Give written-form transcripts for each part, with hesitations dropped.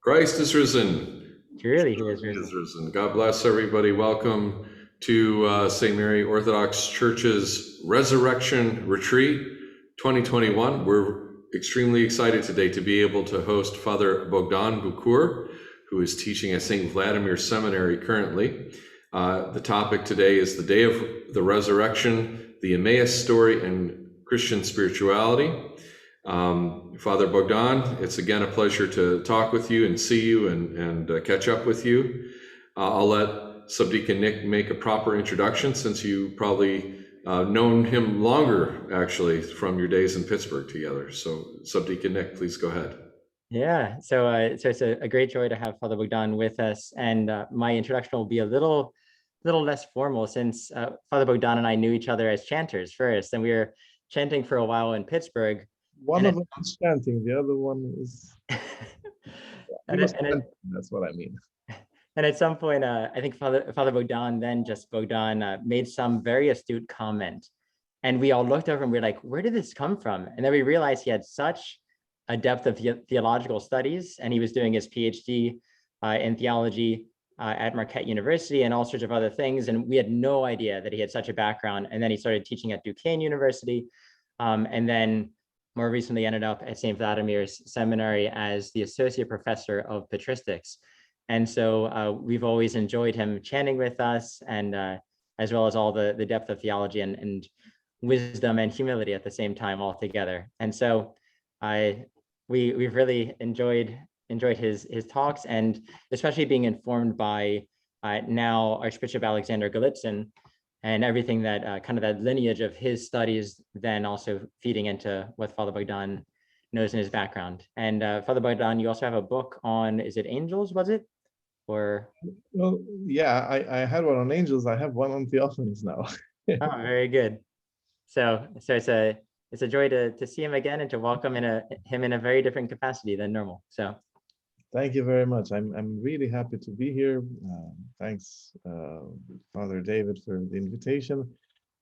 Christ is risen. Truly, he is He risen. is risen. God bless everybody. Welcome to St. Mary Orthodox Church's Resurrection Retreat 2021. We're extremely excited today to be able to host Father Bogdan Bucur, who is teaching at St. Vladimir Seminary currently. The topic today is the day of the resurrection, the Emmaus story, and Christian spirituality. Father Bogdan, it's again a pleasure to talk with you and see you and catch up with you. I'll let Subdeacon Nick make a proper introduction, since you probably known him longer, actually, from your days in Pittsburgh together. So Subdeacon Nick, please go ahead. Yeah, so it's a great joy to have Father Bogdan with us, and my introduction will be a little less formal, since Father Bogdan and I knew each other as chanters first, and we were chanting for a while in Pittsburgh. One of them is chanting, the other one is. That's what I mean. And at some point, I think Father Bogdan, then just Bogdan, made some very astute comment, and we all looked over and we were like, "Where did this come from?" And then we realized he had such a depth of theological studies, and he was doing his PhD in theology at Marquette University and all sorts of other things. And we had no idea that he had such a background. And then he started teaching at Duquesne University, and then more recently ended up at St. Vladimir's Seminary as the associate professor of patristics. And so we've always enjoyed him chanting with us, and as well as all the depth of theology and wisdom and humility at the same time all together. And so we've really enjoyed his talks, and especially being informed by now Archbishop Alexander Golitsyn, and everything that kind of that lineage of his studies, then also feeding into what Father Bogdan knows in his background. And Father Bogdan, you also have a book on, is it angels, was it? Or well, yeah, I had one on angels. I have one on theophanies now. Oh, very good. So it's a joy to see him again and to welcome him in a very different capacity than normal. So thank you very much. I'm really happy to be here. Thanks, Father David, for the invitation.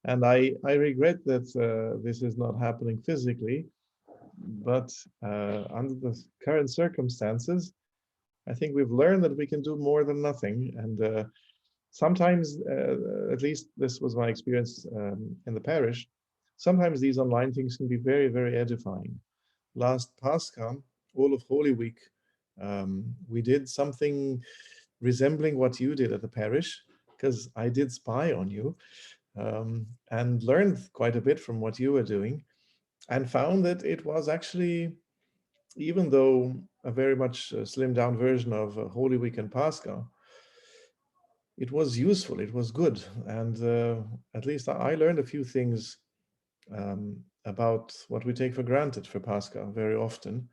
And I regret that this is not happening physically, but under the current circumstances, I think we've learned that we can do more than nothing. And sometimes, at least this was my experience in the parish, sometimes these online things can be very, very edifying. Last Pascha, all of Holy Week, we did something resembling what you did at the parish, because I did spy on you and learned quite a bit from what you were doing, and found that it was actually, even though a very much slimmed down version of Holy Week and Pascha, it was useful, it was good. And at least I learned a few things about what we take for granted for Pascha very often.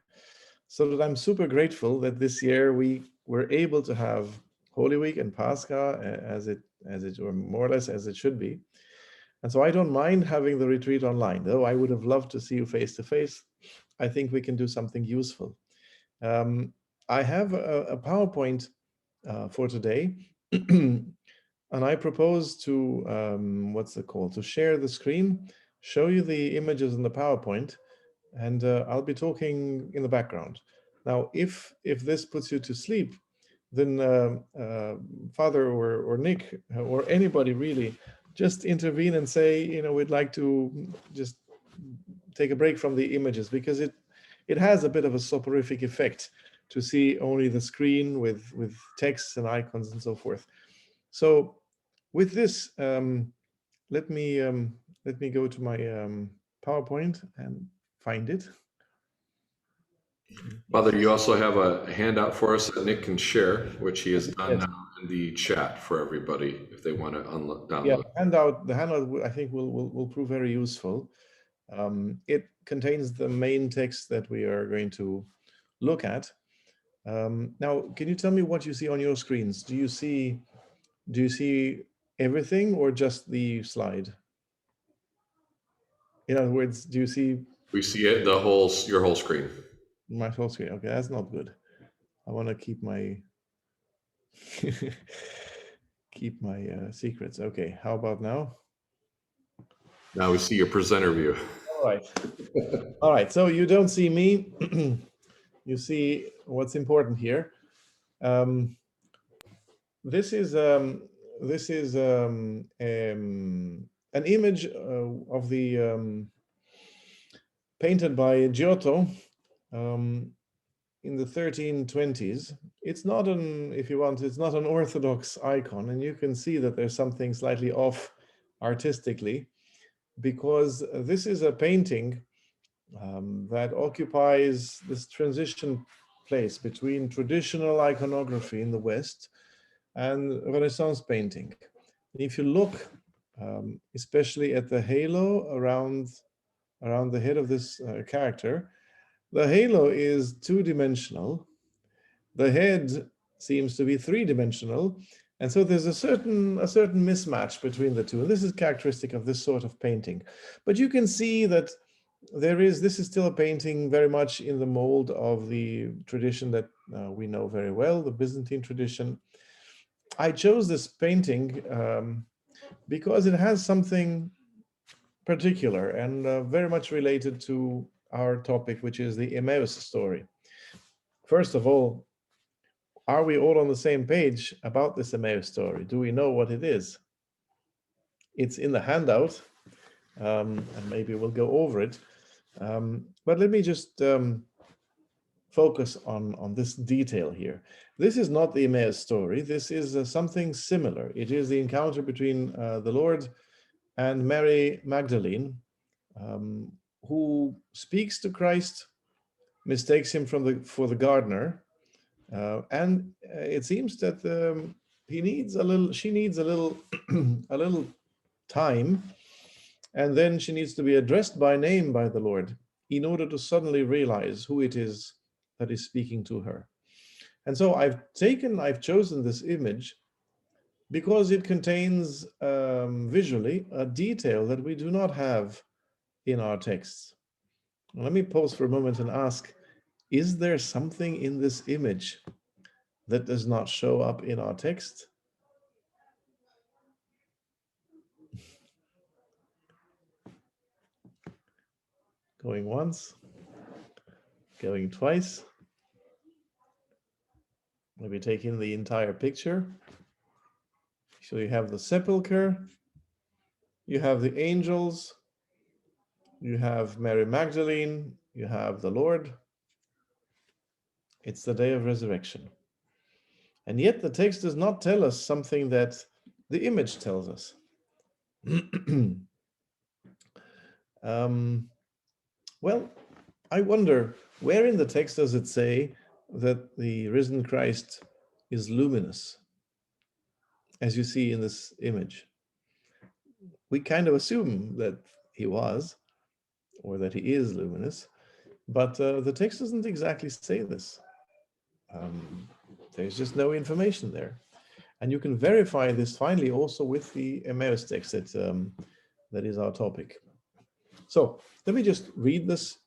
So that I'm super grateful that this year we were able to have Holy Week and Pascha as it or more or less as it should be. And so I don't mind having the retreat online, though I would have loved to see you face to face. I think we can do something useful. I have a PowerPoint for today, and I propose to, what's it called, to share the screen, show you the images in the PowerPoint, and I'll be talking in the background. Now, if this puts you to sleep, then Father or Nick or anybody really, just intervene and say, we'd like to just take a break from the images, because it has a bit of a soporific effect to see only the screen with texts and icons and so forth. So with this, let me go to my PowerPoint and find it. Father, you also have a handout for us that Nick can share, which he has done now in the chat for everybody if they want to download. Yeah, the handout I think will prove very useful. It contains the main text that we are going to look at. Now, can you tell me what you see on your screens? Do you see everything or just the slide? In other words, do you see? We see it, your whole screen. My whole screen. Okay, that's not good. I want to keep my secrets. Okay, how about now? Now we see your presenter view. All right. So you don't see me. You see what's important here. This is an image of the painted by Giotto in the 1320s. It's not an, if you want, it's not an orthodox icon, and you can see that there's something slightly off artistically, because this is a painting that occupies this transition place between traditional iconography in the West and Renaissance painting. If you look especially at the halo around the head of this character, the halo is two-dimensional. The head seems to be three-dimensional, and so there's a certain mismatch between the two. And this is characteristic of this sort of painting. But you can see that this is still a painting very much in the mold of the tradition that we know very well, the Byzantine tradition. I chose this painting because it has something particular and very much related to our topic, which is the Emmaus story. First of all, are we all on the same page about this Emmaus story? Do we know what it is? It's in the handout, and maybe we'll go over it. But let me just focus on this detail here. This is not the Emmaus story. This is something similar. It is the encounter between the Lord and Mary Magdalene, who speaks to Christ, mistakes him for the gardener, and it seems that she needs a little a little time, and then she needs to be addressed by name by the Lord in order to suddenly realize who it is that is speaking to her. And so I've chosen this image because it contains visually a detail that we do not have in our texts. Let me pause for a moment and ask, is there something in this image that does not show up in our text? Going once, going twice. Maybe take in the entire picture. So you have the sepulcher, you have the angels, you have Mary Magdalene, you have the Lord. It's the day of resurrection. And yet the text does not tell us something that the image tells us. Well, I wonder, where in the text does it say that the risen Christ is luminous, as you see in this image? We kind of assume that he was, or that he is luminous, but the text doesn't exactly say this. There's just no information there. And you can verify this finally also with the Emmaus text that is our topic. So let me just read this.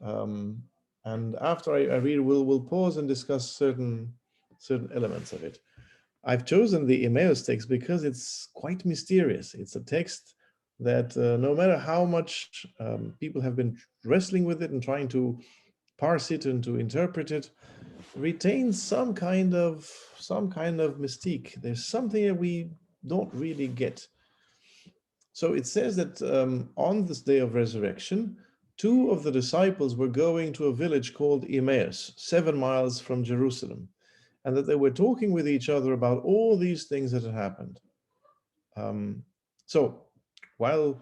And after I read, we'll pause and discuss certain elements of it. I've chosen the Emmaus text because it's quite mysterious. It's a text that no matter how much people have been wrestling with it and trying to parse it and to interpret it, retains some kind of mystique. There's something that we don't really get. So it says that on this day of resurrection, 2 of the disciples were going to a village called Emmaus, 7 miles from Jerusalem, and that they were talking with each other about all these things that had happened. So while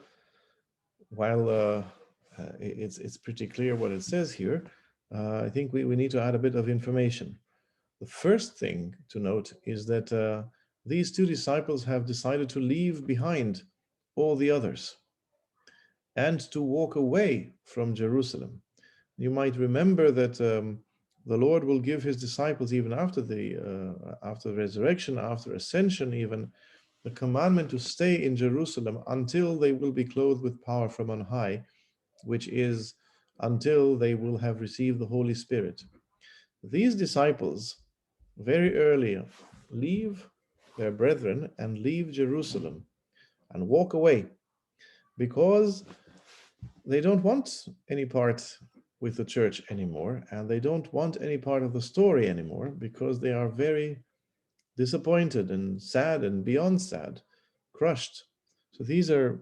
it's pretty clear what it says here, I think we need to add a bit of information. The first thing to note is that these 2 disciples have decided to leave behind all the others and to walk away from Jerusalem. You might remember that the Lord will give his disciples, even after the resurrection, after ascension even, the commandment to stay in Jerusalem until they will be clothed with power from on high, which is until they will have received the Holy Spirit. These disciples very early leave their brethren and leave Jerusalem and walk away because they don't want any part with the church anymore, and they don't want any part of the story anymore because they are very disappointed and sad and beyond sad, crushed. So these are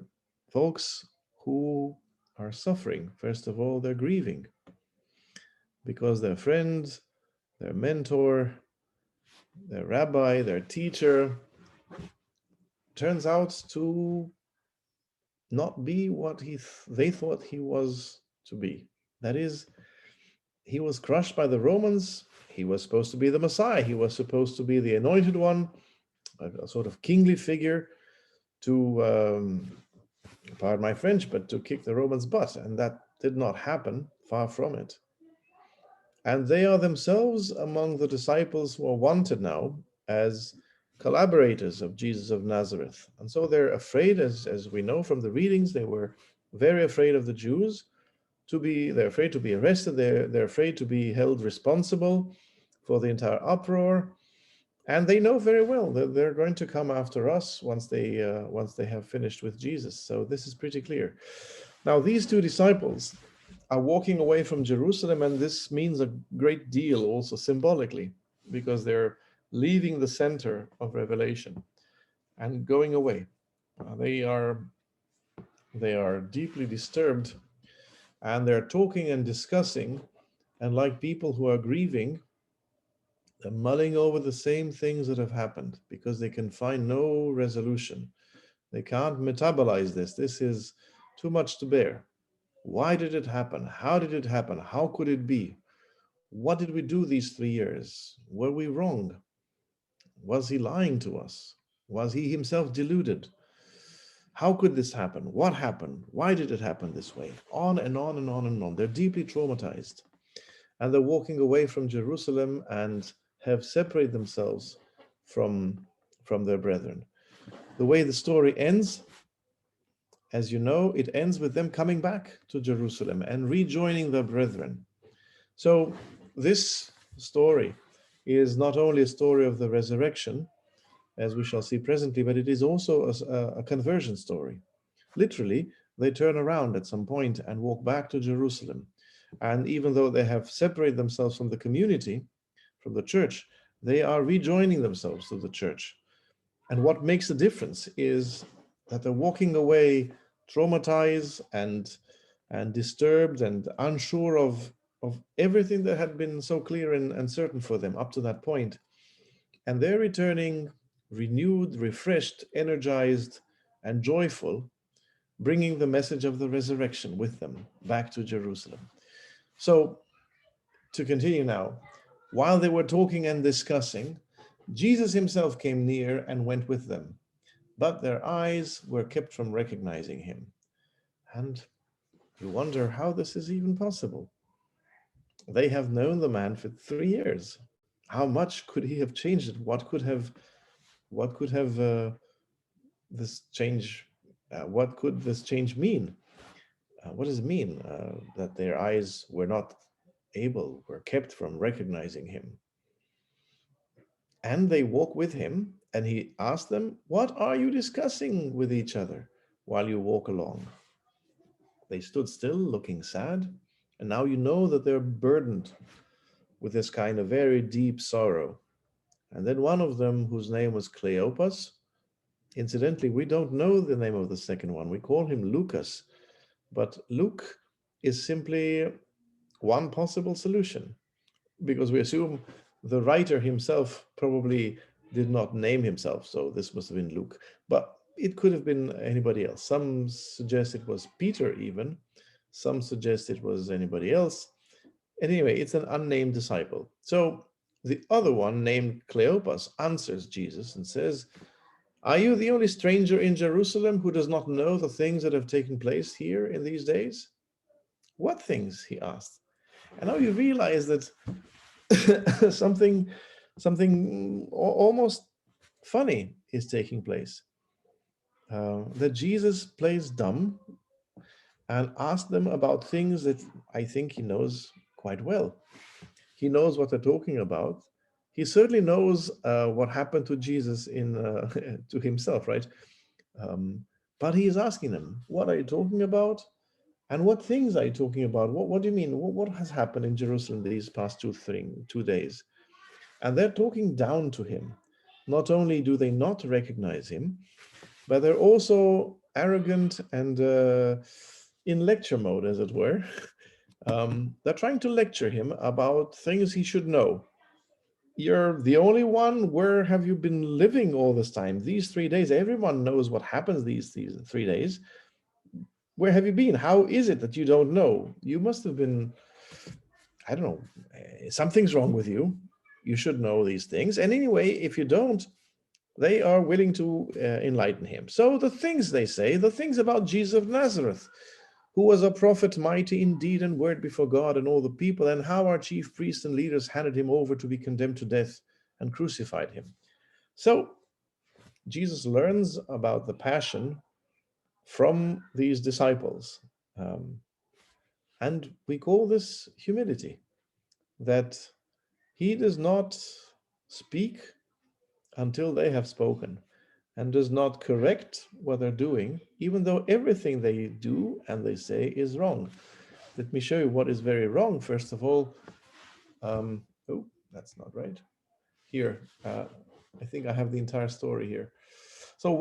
folks who are suffering. First of all, they're grieving because their friend, their mentor, their rabbi, their teacher turns out to not be what they thought he was to be. That is, he was crushed by the Romans. He was supposed to be the Messiah. He was supposed to be the anointed one, a sort of kingly figure to, pardon my French, but to kick the Romans' butt. And that did not happen, far from it. And they are themselves among the disciples who are wanted now as collaborators of Jesus of Nazareth. And so they're afraid, as we know from the readings, they were very afraid of the Jews. They're afraid to be arrested. They're afraid to be held responsible for the entire uproar. And they know very well that they're going to come after us once they have finished with Jesus. So this is pretty clear. Now, these two disciples are walking away from Jerusalem, and this means a great deal also symbolically, because they're leaving the center of Revelation and going away. They are deeply disturbed, and they're talking and discussing, and like people who are grieving, they're mulling over the same things that have happened because they can find no resolution. They can't metabolize this. This is too much to bear. Why did it happen? How did it happen? How could it be? What did we do these 3 years? Were we wrong? Was he lying to us? Was he himself deluded? How could this happen? What happened? Why did it happen this way? On and on and on and on. They're deeply traumatized. And they're walking away from Jerusalem and have separated themselves from their brethren. The way the story ends, as you know, it ends with them coming back to Jerusalem and rejoining their brethren. So this story is not only a story of the resurrection, as we shall see presently, but it is also a conversion story. Literally, they turn around at some point and walk back to Jerusalem. And even though they have separated themselves from the community, from the church, they are rejoining themselves to the church. And what makes the difference is that they're walking away traumatized and disturbed and unsure of everything that had been so clear and certain for them up to that point. And they're returning renewed, refreshed, energized, and joyful, bringing the message of the resurrection with them back to Jerusalem. So, to continue now, while they were talking and discussing, Jesus himself came near and went with them, but their eyes were kept from recognizing him. And you wonder how this is even possible. They have known the man for 3 years. How much could he have changed it? What could this change? What could this change mean? What does it mean that their eyes were kept from recognizing him? And they walk with him, and he asked them, "What are you discussing with each other while you walk along?" They stood still, looking sad, and now you know that they're burdened with this kind of very deep sorrow. And then one of them, whose name was Cleopas, incidentally, we don't know the name of the second one. We call him Lucas, but Luke is simply one possible solution, because we assume the writer himself probably did not name himself, so this must have been Luke, but it could have been anybody else. Some suggest it was Peter even, some suggest it was anybody else. Anyway, it's an unnamed disciple. So the other one, named Cleopas, answers Jesus and says, "Are you the only stranger in Jerusalem who does not know the things that have taken place here in these days?" "What things?" he asked. And now you realize that something almost funny is taking place. That Jesus plays dumb and asks them about things that I think he knows quite well. He knows what they're talking about. He certainly knows what happened to Jesus to himself, right? But he is asking them, "What are you talking about?" And what things are you talking about? What do you mean? What has happened in Jerusalem these past 2 days? And they're talking down to him. Not only do they not recognize him, but they're also arrogant and in lecture mode, as it were. They're trying to lecture him about things he should know. You're the only one. Where have you been living all this time? These 3 days, everyone knows what happens these 3 days. Where have you been? How is it that you don't know? You must have been, I don't know, something's wrong with you. You should know these things. And anyway, if you don't, they are willing to enlighten him. So the things they say, the things about Jesus of Nazareth, who was a prophet, mighty in deed and word before God and all the people, and how our chief priests and leaders handed him over to be condemned to death and crucified him. So Jesus learns about the passion from these disciples. And we call this humility, that he does not speak until they have spoken, and does not correct what they're doing, even though everything they do and they say is wrong. Let me show you what is very wrong. First of all, oh, that's not right. Here, I think I have the entire story here. So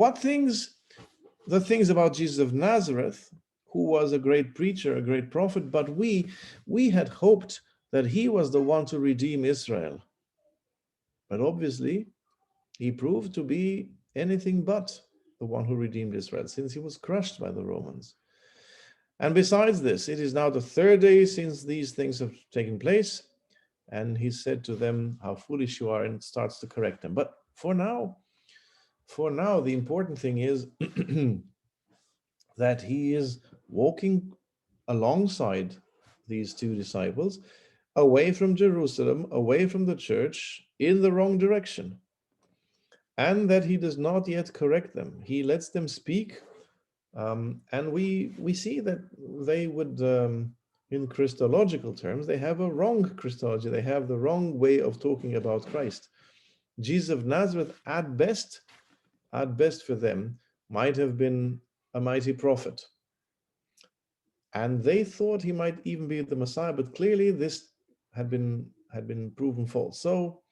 the things about Jesus of Nazareth, who was a great preacher, a great prophet, but we had hoped that he was the one to redeem Israel. But obviously, he proved to be anything but the one who redeemed Israel, since he was crushed by the Romans. And besides this, it is now the third day since these things have taken place. And he said to them, how foolish you are, and starts to correct them. But for now, the important thing is that he is walking alongside these two disciples, away from Jerusalem, away from the church, in the wrong direction. And that he does not yet correct them. He lets them speak. And we see that they would, in Christological terms, they have a wrong Christology. They have the wrong way of talking about Christ. Jesus of Nazareth, at best for them, might have been a mighty prophet. And they thought he might even be the Messiah, but clearly this had been proven false. So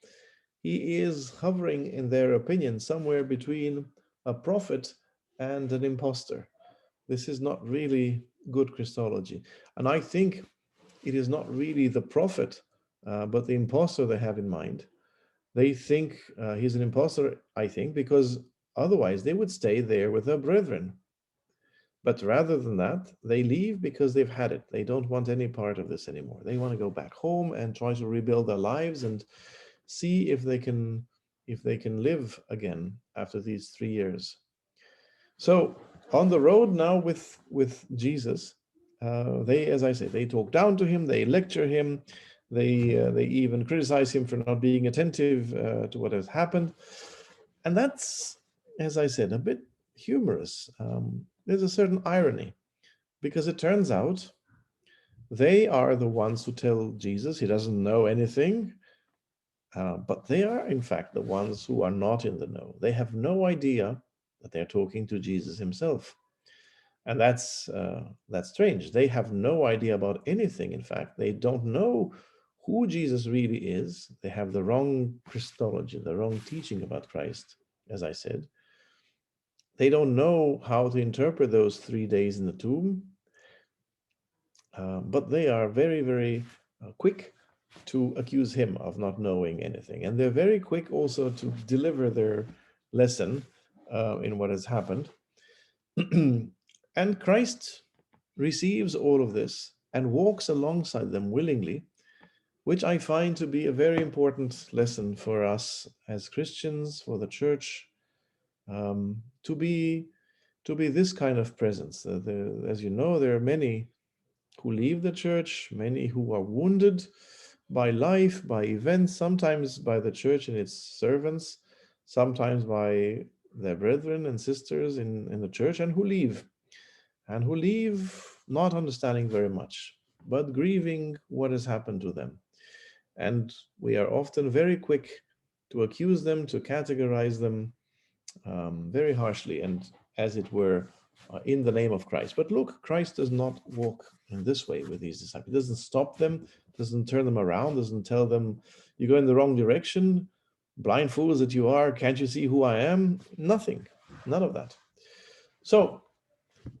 he is hovering, in their opinion, somewhere between a prophet and an impostor. This is not really good Christology. And I think it is not really the prophet, but the impostor they have in mind. They think he's an impostor, I think, because otherwise they would stay there with their brethren. But rather than that, they leave because they've had it. They don't want any part of this anymore. They want to go back home and try to rebuild their lives and see if they can live again after these 3 years. So on the road now with Jesus, they, as I say, they talk down to him, they lecture him, they even criticize him for not being attentive to what has happened, and that's, as I said, a bit humorous. There's a certain irony, because it turns out they are the ones who tell Jesus he doesn't know anything, but they are in fact the ones who are not in the know. They have no idea that they're talking to Jesus himself. And that's strange. They have no idea about anything. In fact, they don't know who Jesus really is. They have the wrong Christology, the wrong teaching about Christ, as I said. They don't know how to interpret those 3 days in the tomb, but they are very, very quick to accuse him of not knowing anything. And they're very quick also to deliver their lesson in what has happened. And Christ receives all of this and walks alongside them willingly, which I find to be a very important lesson for us as Christians, for the church, to be this kind of presence. As you know, there are many who leave the church, many who are wounded by life, by events, sometimes by the church and its servants, sometimes by their brethren and sisters in the church, and who leave not understanding very much, but grieving what has happened to them. And we are often very quick to accuse them, to categorize them very harshly, and as it were, in the name of Christ. But look, Christ does not walk in this way with these disciples. He doesn't stop them, doesn't turn them around, doesn't tell them, you go in the wrong direction, blind fools that you are, can't you see who I am? Nothing, none of that. So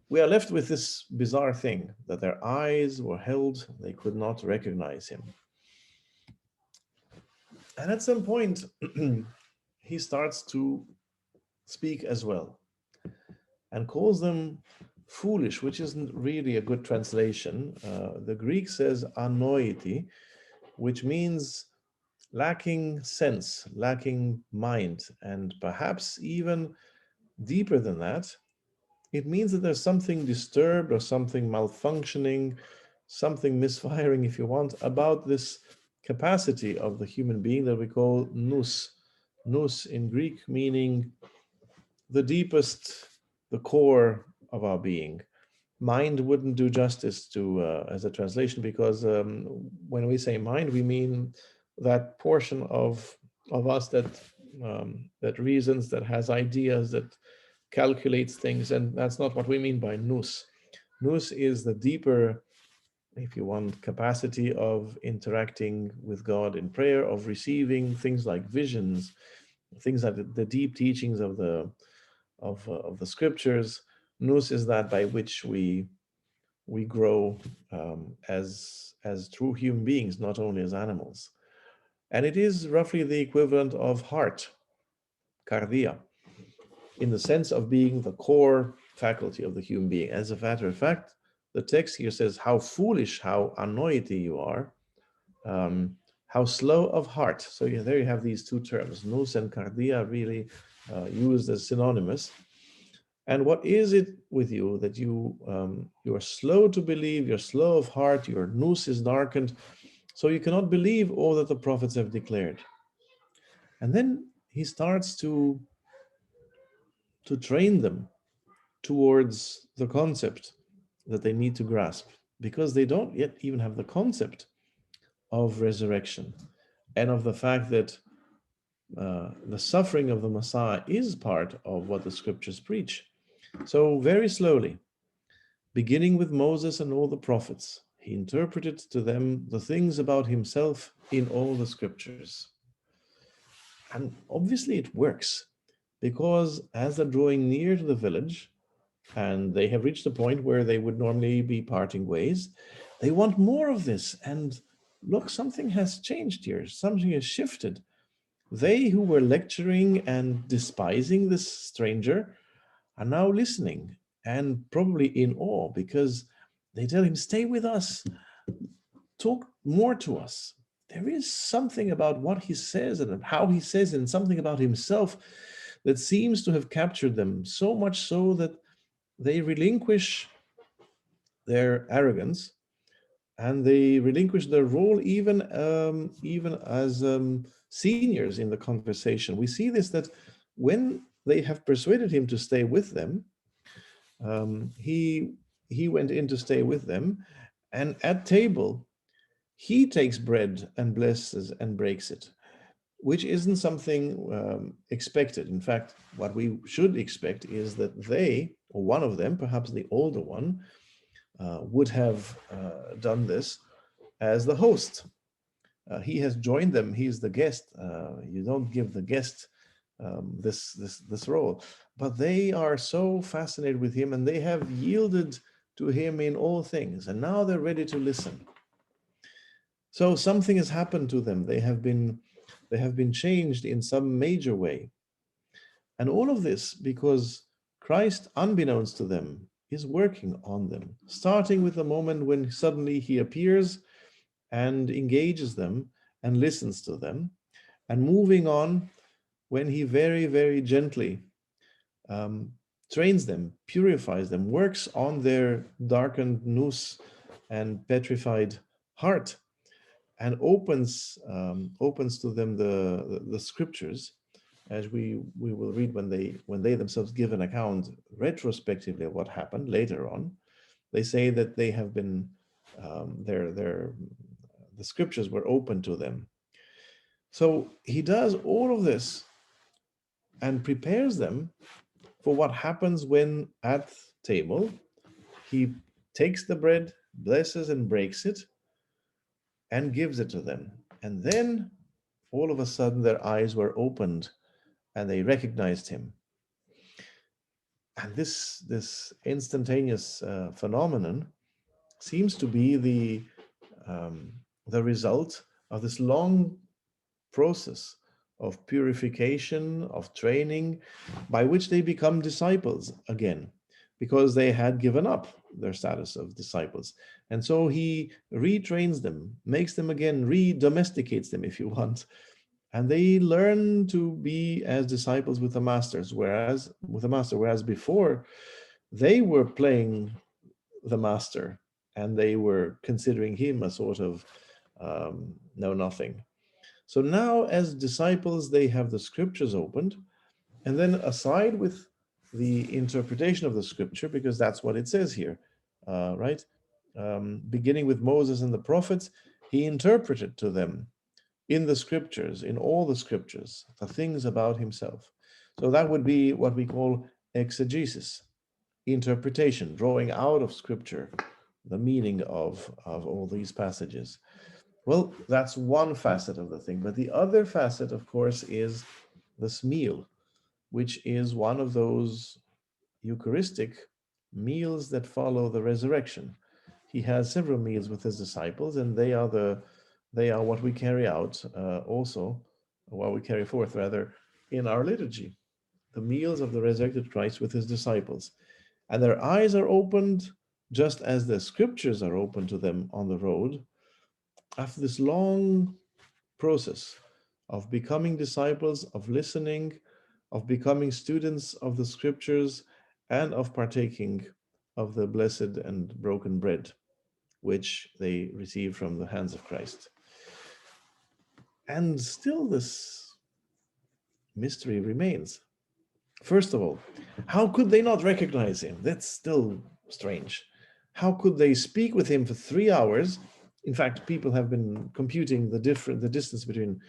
we are left with this bizarre thing that their eyes were held, they could not recognize him. And at some point, he starts to speak as well and calls them foolish, which isn't really a good translation. The Greek says anoiti, which means lacking sense, lacking mind, and perhaps even deeper than that, it means that there's something disturbed or something malfunctioning, something misfiring, if you want, about this capacity of the human being that we call nous. Nous in Greek meaning the deepest, the core of our being. Mind wouldn't do justice to as a translation, because when we say mind, we mean that portion of us that that reasons, that has ideas, that calculates things, and that's not what we mean by nous. Nous is the deeper, if you want, capacity of interacting with God in prayer, of receiving things like visions, things like the deep teachings of the scriptures. Nous is that by which we grow as true human beings, not only as animals. And it is roughly the equivalent of heart, cardia, in the sense of being the core faculty of the human being. As a matter of fact, the text here says, how foolish, how anoity you are, how slow of heart. So there you have these two terms, nous and cardia, really used as synonymous. And what is it with you that you are slow to believe, you're slow of heart, your nous is darkened, so you cannot believe all that the prophets have declared. And then he starts to train them towards the concept that they need to grasp, because they don't yet even have the concept of resurrection and of the fact that the suffering of the Messiah is part of what the scriptures preach. So very slowly, beginning with Moses and all the prophets, he interpreted to them the things about himself in all the scriptures. And obviously it works, because as they're drawing near to the village, and they have reached a point where they would normally be parting ways, they want more of this. And look, something has changed here. Something has shifted. They who were lecturing and despising this stranger are now listening, and probably in awe, because they tell him, stay with us, talk more to us. There is something about what he says and how he says, and something about himself that seems to have captured them, so much so that they relinquish their arrogance, and they relinquish their role even as seniors in the conversation. We see this, that when they have persuaded him to stay with them, he went in to stay with them, and at table he takes bread and blesses and breaks it, which isn't something expected. In fact, what we should expect is that they, or one of them, perhaps the older one, would have done this as the host. He has joined them. He's the guest. You don't give the guest this role, but they are so fascinated with him, and they have yielded to him in all things, and now they're ready to listen. So something has happened to them. They have been changed in some major way. And all of this because Christ, unbeknownst to them, is working on them, starting with the moment when suddenly he appears and engages them and listens to them, and moving on when he very, very gently trains them, purifies them, works on their darkened nous and petrified heart, and opens to them the scriptures, as we will read when they themselves give an account retrospectively of what happened later on. They say that they have been the scriptures were open to them. So he does all of this and prepares them for what happens when at table, he takes the bread, blesses and breaks it, and gives it to them. And then all of a sudden their eyes were opened and they recognized him. And this instantaneous phenomenon seems to be the result of this long process of purification, of training, by which they become disciples again, because they had given up their status of disciples. And so he retrains them, makes them again, re-domesticates them, if you want, and they learn to be as disciples with the masters, whereas before they were playing the master and they were considering him a sort of know nothing. So now, as disciples, they have the scriptures opened, and then aside with the interpretation of the scripture, because that's what it says here, right? Beginning with Moses and the prophets, he interpreted to them in the scriptures, in all the scriptures, the things about himself. So that would be what we call exegesis, interpretation, drawing out of scripture the meaning of all these passages. Well, that's one facet of the thing. But the other facet, of course, is this meal, which is one of those Eucharistic meals that follow the resurrection. He has several meals with his disciples, and they are what we carry out also, what we carry forth rather, in our liturgy. The meals of the resurrected Christ with his disciples. And their eyes are opened just as the scriptures are opened to them on the road after this long process of becoming disciples, of listening, of becoming students of the scriptures, and of partaking of the blessed and broken bread, which they receive from the hands of Christ. And still this mystery remains. First of all, how could they not recognize him? That's still strange. How could they speak with him for 3 hours? In fact, people have been computing the distance between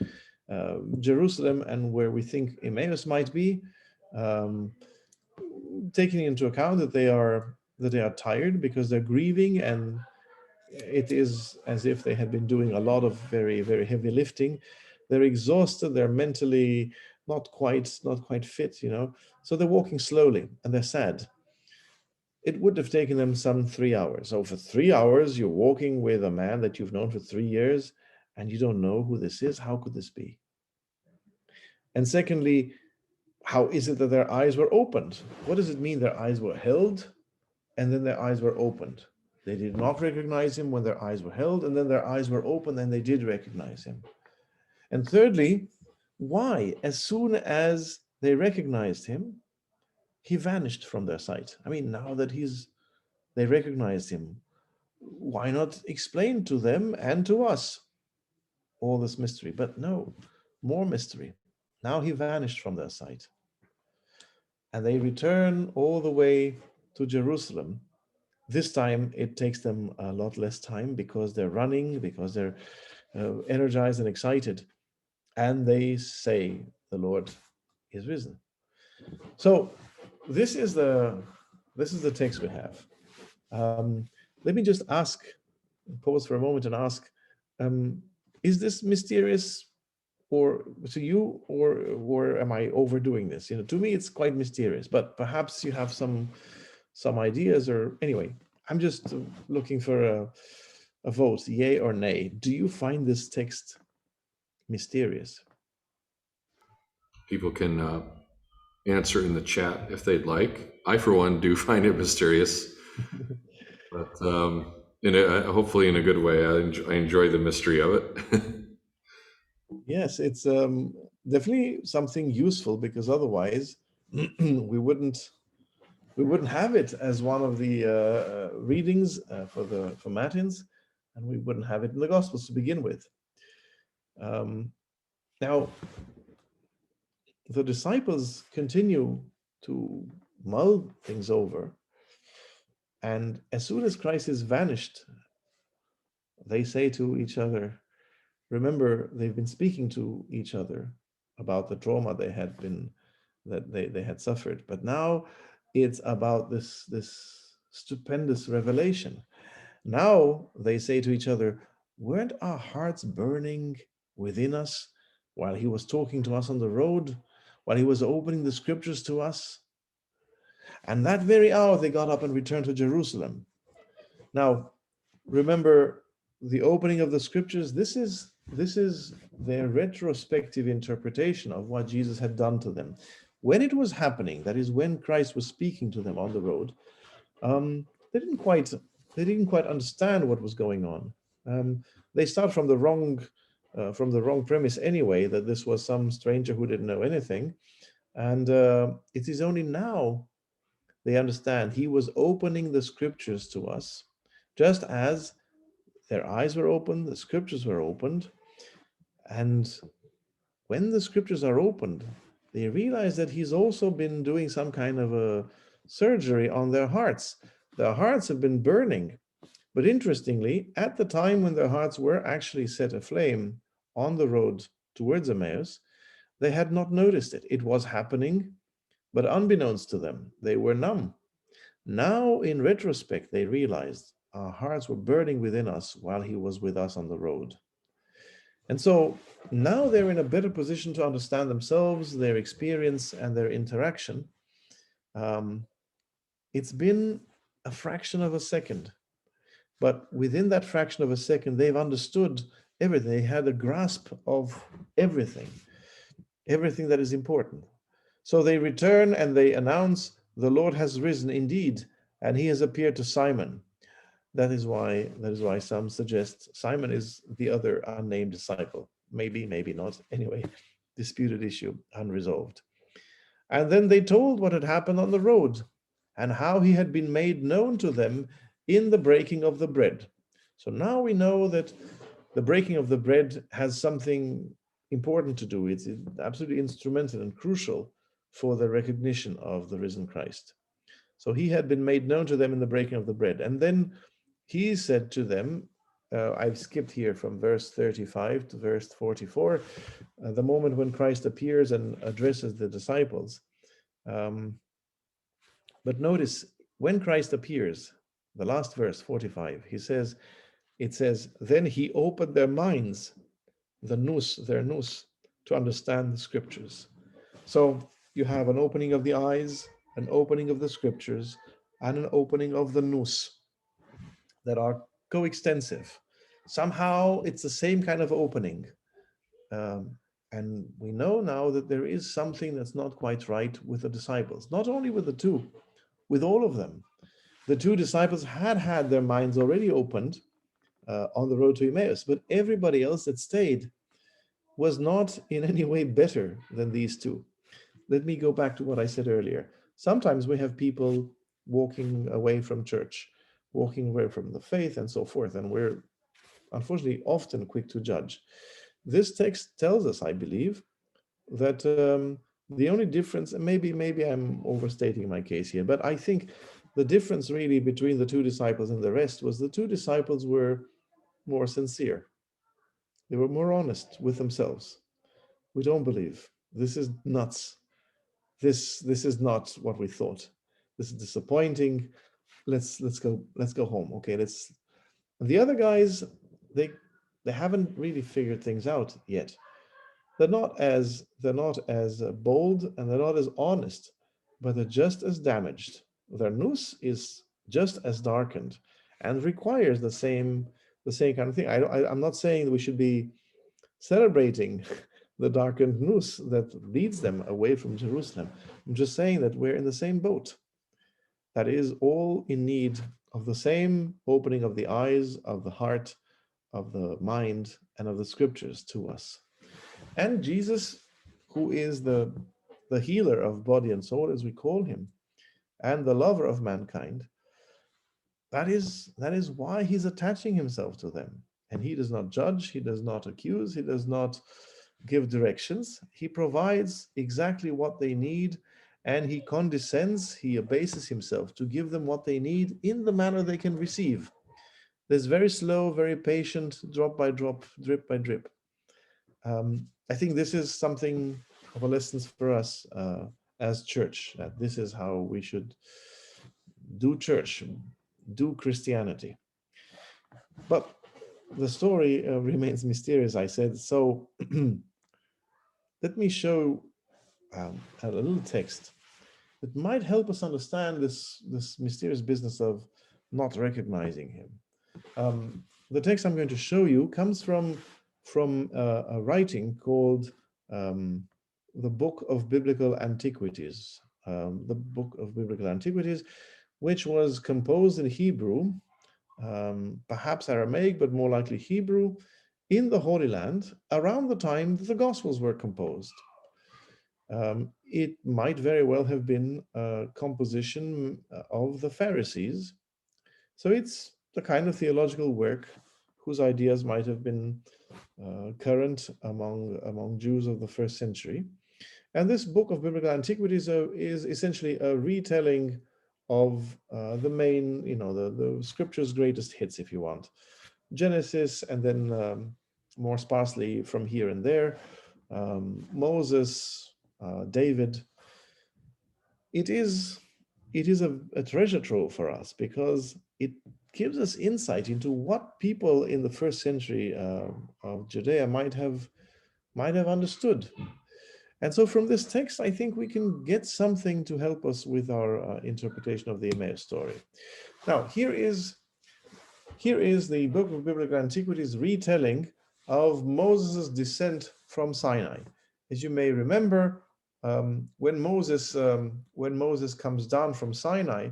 Jerusalem and where we think Emmaus might be, taking into account that they are tired because they're grieving, and it is as if they had been doing a lot of very, very heavy lifting. They're exhausted, they're mentally not quite fit, so they're walking slowly and they're sad. It would have taken them some 3 hours. So for 3 hours you're walking with a man that you've known for 3 years and you don't know who this is. How could this be? And secondly, how is it that their eyes were opened? What does it mean their eyes were held and then their eyes were opened? They did not recognize him when their eyes were held, and then their eyes were opened and they did recognize him. And thirdly, why, as soon as they recognized him, he vanished from their sight? I mean, now that they recognized him, why not explain to them and to us all this mystery? But no, more mystery. Now he vanished from their sight. And they return all the way to Jerusalem. This time it takes them a lot less time because they're running, because they're energized and excited. And they say, the Lord is risen. So this is the text we have. Let me just pause for a moment and ask, is this mysterious or to you, or am I overdoing this? To me, it's quite mysterious, but perhaps you have some ideas, or anyway, I'm just looking for a vote, yay or nay. Do you find this text mysterious? People can answer in the chat if they'd like. I, for one, do find it mysterious, but hopefully in a good way. I enjoy the mystery of it. Yes, it's definitely something useful, because otherwise we wouldn't have it as one of the readings for Matins, and we wouldn't have it in the Gospels to begin with. Now, the disciples continue to mull things over, and as soon as Christ is vanished, they say to each other, remember, they've been speaking to each other about the trauma they had suffered, but now It's about this stupendous revelation. Now they say to each other, weren't our hearts burning within us while he was talking to us on the road, while he was opening the scriptures to us? And that very hour they got up and returned to Jerusalem. Now, remember the opening of the scriptures. This is their retrospective interpretation of what Jesus had done to them. When it was happening, that is when Christ was speaking to them on the road, um, they didn't quite understand what was going on. They start from the wrong premise anyway, that this was some stranger who didn't know anything, and it is only now they understand he was opening the scriptures to us, just as their eyes were opened, the scriptures were opened, and when the scriptures are opened, they realize that he's also been doing some kind of a surgery on their hearts. Their hearts have been burning. But interestingly, at the time when their hearts were actually set aflame on the road towards Emmaus, they had not noticed it. It was happening, but unbeknownst to them, they were numb. Now, in retrospect, they realized our hearts were burning within us while he was with us on the road. And so now they're in a better position to understand themselves, their experience, and their interaction. Um, it's been a fraction of a second, but within that fraction of a second, they've understood everything. They had a grasp of everything, everything that is important. So they return and they announce, the Lord has risen indeed, and he has appeared to Simon. That is why some suggest Simon is the other unnamed disciple. Maybe, maybe not. Anyway, disputed issue, unresolved. And then they told what had happened on the road and how he had been made known to them in the breaking of the bread. So now we know that the breaking of the bread has something important to do. It's absolutely instrumental and crucial for the recognition of the risen Christ. So he had been made known to them in the breaking of the bread. And then he said to them, I've skipped here from verse 35 to verse 44, the moment when Christ appears and addresses the disciples. But notice, when Christ appears, the last verse, 45, it says, then he opened their minds, their nous, to understand the scriptures. So you have an opening of the eyes, an opening of the scriptures, and an opening of the nous that are coextensive. Somehow it's the same kind of opening. And we know now that there is something that's not quite right with the disciples, not only with the two, with all of them. The two disciples had their minds already opened on the road to Emmaus, but everybody else that stayed was not in any way better than these two. Let me go back to what I said earlier. Sometimes we have people walking away from church, walking away from the faith, and so forth, and we're unfortunately often quick to judge. This text tells us, I believe, that the only difference, and maybe I'm overstating my case here, but I think the difference really between the two disciples and the rest was the two disciples were more sincere. They were more honest with themselves. We don't believe. This is nuts. This is not what we thought. This is disappointing. Let's go home. Okay, let's. And the other guys, they haven't really figured things out yet. They're not as bold, and they're not as honest, but they're just as damaged. Their nous is just as darkened and requires the same kind of thing. I'm not saying that we should be celebrating the darkened nous that leads them away from Jerusalem. I'm just saying that we're in the same boat. That is all in need of the same opening of the eyes, of the heart, of the mind, and of the scriptures to us. And Jesus, who is the healer of body and soul, as we call him, and the lover of mankind, that is why he's attaching himself to them. And he does not judge, he does not accuse, he does not give directions. He provides exactly what they need, and he condescends, he abases himself to give them what they need in the manner they can receive. There's very slow, very patient, drop by drop, drip by drip. I think this is something of a lesson for us as church, that this is how we should do church, do Christianity. But the story remains mysterious, I said. So let me show a little text that might help us understand this mysterious business of not recognizing him. The text I'm going to show you comes from a writing called the Book of Biblical Antiquities. The Book of Biblical Antiquities, which was composed in Hebrew, perhaps Aramaic, but more likely Hebrew, in the Holy Land around the time that the Gospels were composed. It might very well have been a composition of the Pharisees. So it's the kind of theological work whose ideas might have been current among Jews of the first century. And this book of biblical antiquities is essentially a retelling of the main, the scripture's greatest hits, if you want. Genesis, and then more sparsely from here and there, Moses, David. It is a treasure trove for us because it gives us insight into what people in the first century of Judea might have understood. And so from this text, I think we can get something to help us with our interpretation of the Emmaus story. Now, here is the Book of Biblical Antiquities retelling of Moses' descent from Sinai. As you may remember, when Moses comes down from Sinai,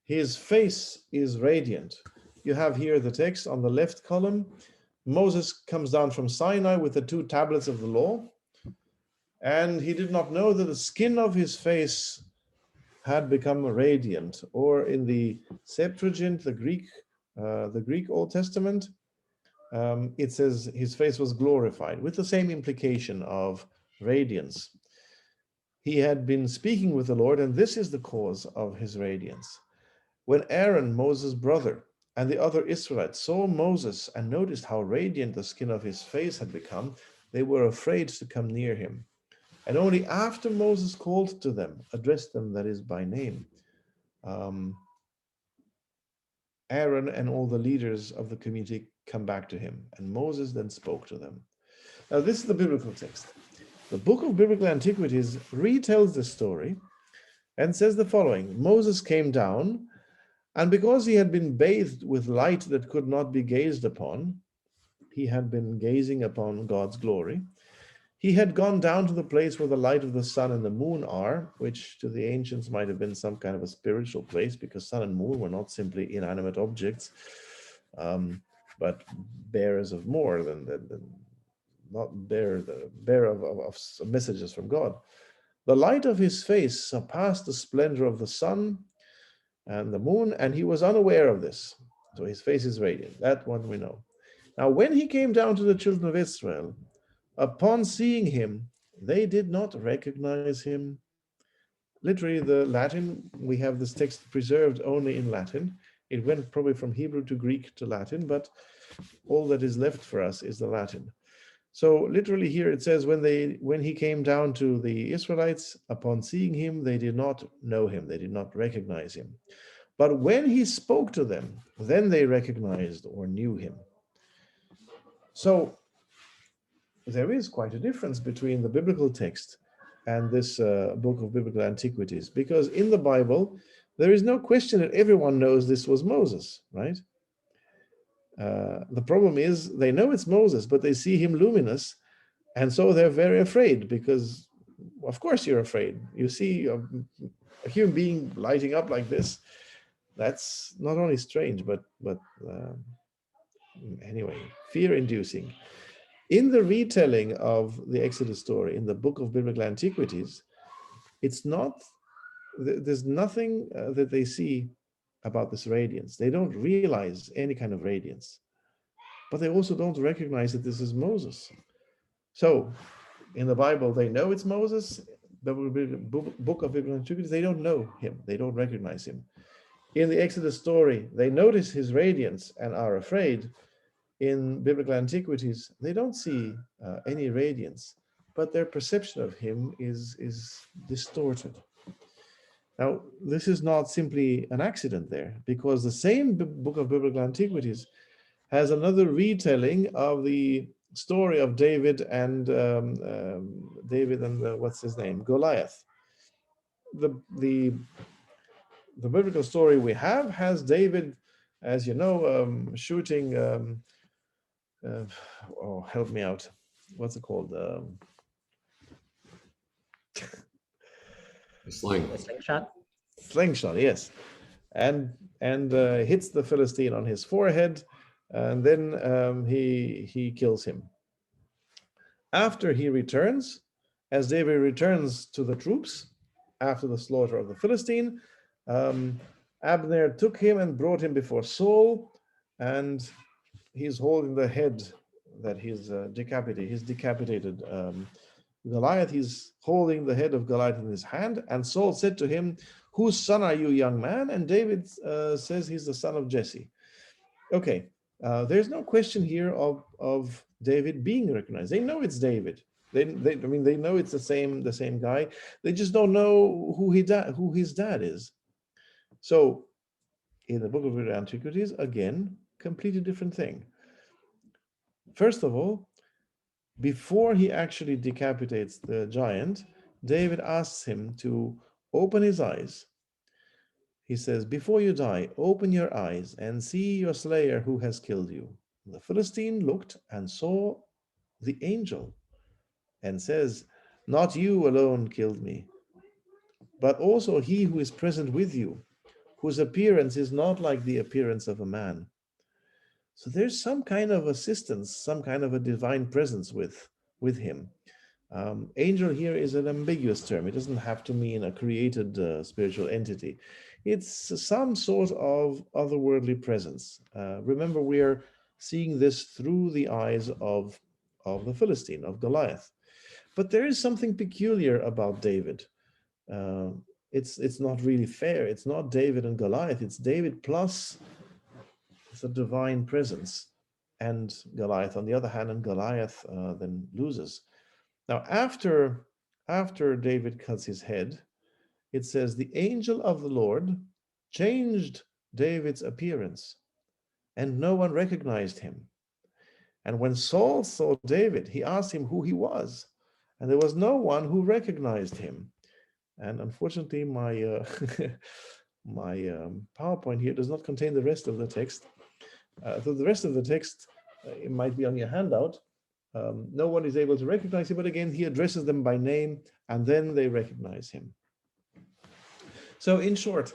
his face is radiant. You have here the text on the left column. Moses comes down from Sinai with the 2 tablets of the law, and he did not know that the skin of his face had become radiant. Or in the Septuagint, the Greek Old Testament, it says his face was glorified, with the same implication of radiance. He had been speaking with the Lord, and this is the cause of his radiance. When Aaron, Moses' brother, and the other Israelites saw Moses and noticed how radiant the skin of his face had become, they were afraid to come near him. And only after Moses called to them, addressed them, that is, by name, Aaron and all the leaders of the community come back to him. And Moses then spoke to them. Now, this is the biblical text. The Book of Biblical Antiquities retells the story and says the following: Moses came down, and because he had been bathed with light that could not be gazed upon, he had been gazing upon God's glory. He had gone down to the place where the light of the sun and the moon are, which to the ancients might have been some kind of a spiritual place, because sun and moon were not simply inanimate objects, but bearers of more than not bearer of messages from God. The light of his face surpassed the splendor of the sun and the moon, and he was unaware of this. So his face is radiant. That one we know. Now, when he came down to the children of Israel, upon seeing him, they did not recognize him. Literally, the Latin, we have this text preserved only in Latin. It went probably from Hebrew to Greek to Latin, but all that is left for us is the Latin. So literally here it says, when he came down to the Israelites, upon seeing him, they did not know him, they did not recognize him. But when he spoke to them, then they recognized or knew him. So there is quite a difference between the biblical text and this Book of Biblical Antiquities, because in the Bible, there is no question that everyone knows this was Moses, right? The problem is they know it's Moses, but they see him luminous, and so they're very afraid, because of course you're afraid. You see a human being lighting up like this. That's not only strange, but anyway, fear-inducing. In the retelling of the Exodus story in the Book of Biblical Antiquities, there's nothing that they see about this radiance. They don't realize any kind of radiance, but they also don't recognize that this is Moses. So in the Bible, they know it's Moses. The Book of Biblical Antiquities, they don't know him. They don't recognize him. In the Exodus story, they notice his radiance and are afraid. In biblical antiquities, they don't see any radiance. but their perception of him is distorted. Now, this is not simply an accident there, because the same book of biblical antiquities has another retelling of the story of David and what's his name, Goliath. The biblical story we have has David, as you know, shooting. Oh, help me out. What's it called? Sling. The slingshot. Slingshot, yes, and hits the Philistine on his forehead, and then he kills him. After he returns, as David returns to the troops after the slaughter of the Philistine, Abner took him and brought him before Saul, and he's holding the head that he's decapitated. He's decapitated Goliath. He's holding the head of Goliath in his hand, and Saul said to him, "Whose son are you, young man?" And David says he's the son of Jesse. Okay, there's no question here of David being recognized. They know it's David. They know it's the same guy. They just don't know who his dad is. So, in the Book of Antiquities, again, completely different thing. First of all, before he actually decapitates the giant, David asks him to open his eyes. He says, "Before you die, open your eyes and see your slayer who has killed you." The Philistine looked and saw the angel and says, "Not you alone killed me, but also he who is present with you, whose appearance is not like the appearance of a man." So there's some kind of assistance, some kind of a divine presence with him. Angel here is an ambiguous term. It doesn't have to mean a created spiritual entity. It's some sort of otherworldly presence. Remember, we are seeing this through the eyes of the Philistine, of Goliath. But there is something peculiar about David. It's not really fair. It's not David and Goliath. It's David plus the divine presence, and Goliath on the other hand, and Goliath then loses. Now, after David cuts his head, it says, "The angel of the Lord changed David's appearance, and no one recognized him. And when Saul saw David, he asked him who he was, and there was no one who recognized him." And unfortunately, my my PowerPoint here does not contain the rest of the text. So the rest of the text, it might be on your handout. No one is able to recognize him, but again, he addresses them by name, and then they recognize him. So in short,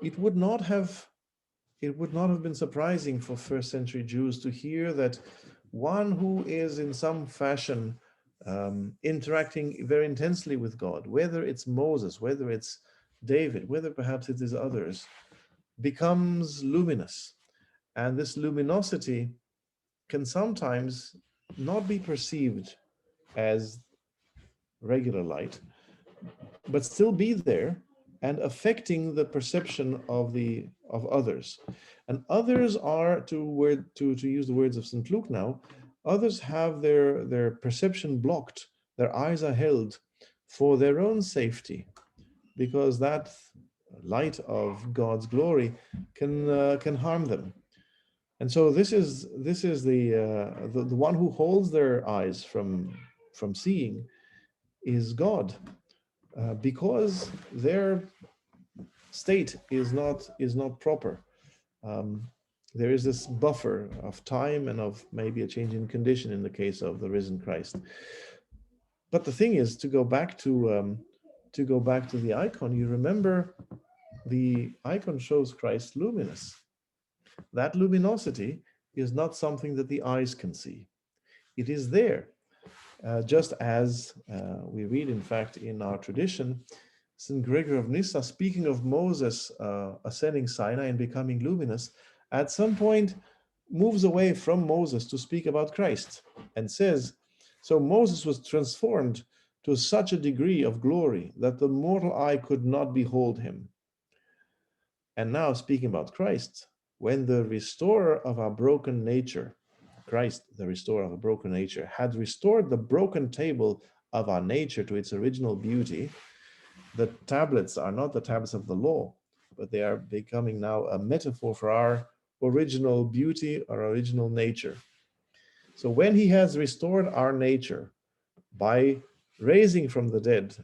it would not have been surprising for first century Jews to hear that one who is in some fashion interacting very intensely with God, whether it's Moses, whether it's David, whether perhaps it is others, becomes luminous. And this luminosity can sometimes not be perceived as regular light, but still be there and affecting the perception of others. And others are, to use the words of St. Luke now, others have their perception blocked, their eyes are held for their own safety, because that light of God's glory can harm them. And so this is the one who holds their eyes from seeing is God, because their state is not proper. There is this buffer of time and of maybe a change in condition in the case of the risen Christ. But the thing is, to go back to the icon, you remember the icon shows Christ luminous. That luminosity is not something that the eyes can see. It is there. Just as we read, in fact, in our tradition, St. Gregory of Nyssa, speaking of Moses ascending Sinai and becoming luminous, at some point moves away from Moses to speak about Christ and says, "So Moses was transformed to such a degree of glory that the mortal eye could not behold him." And now speaking about Christ, when the restorer of our broken nature, Christ, the restorer of a broken nature, had restored the broken table of our nature to its original beauty, the tablets are not the tablets of the law, but they are becoming now a metaphor for our original beauty, our original nature. So when he has restored our nature by raising from the dead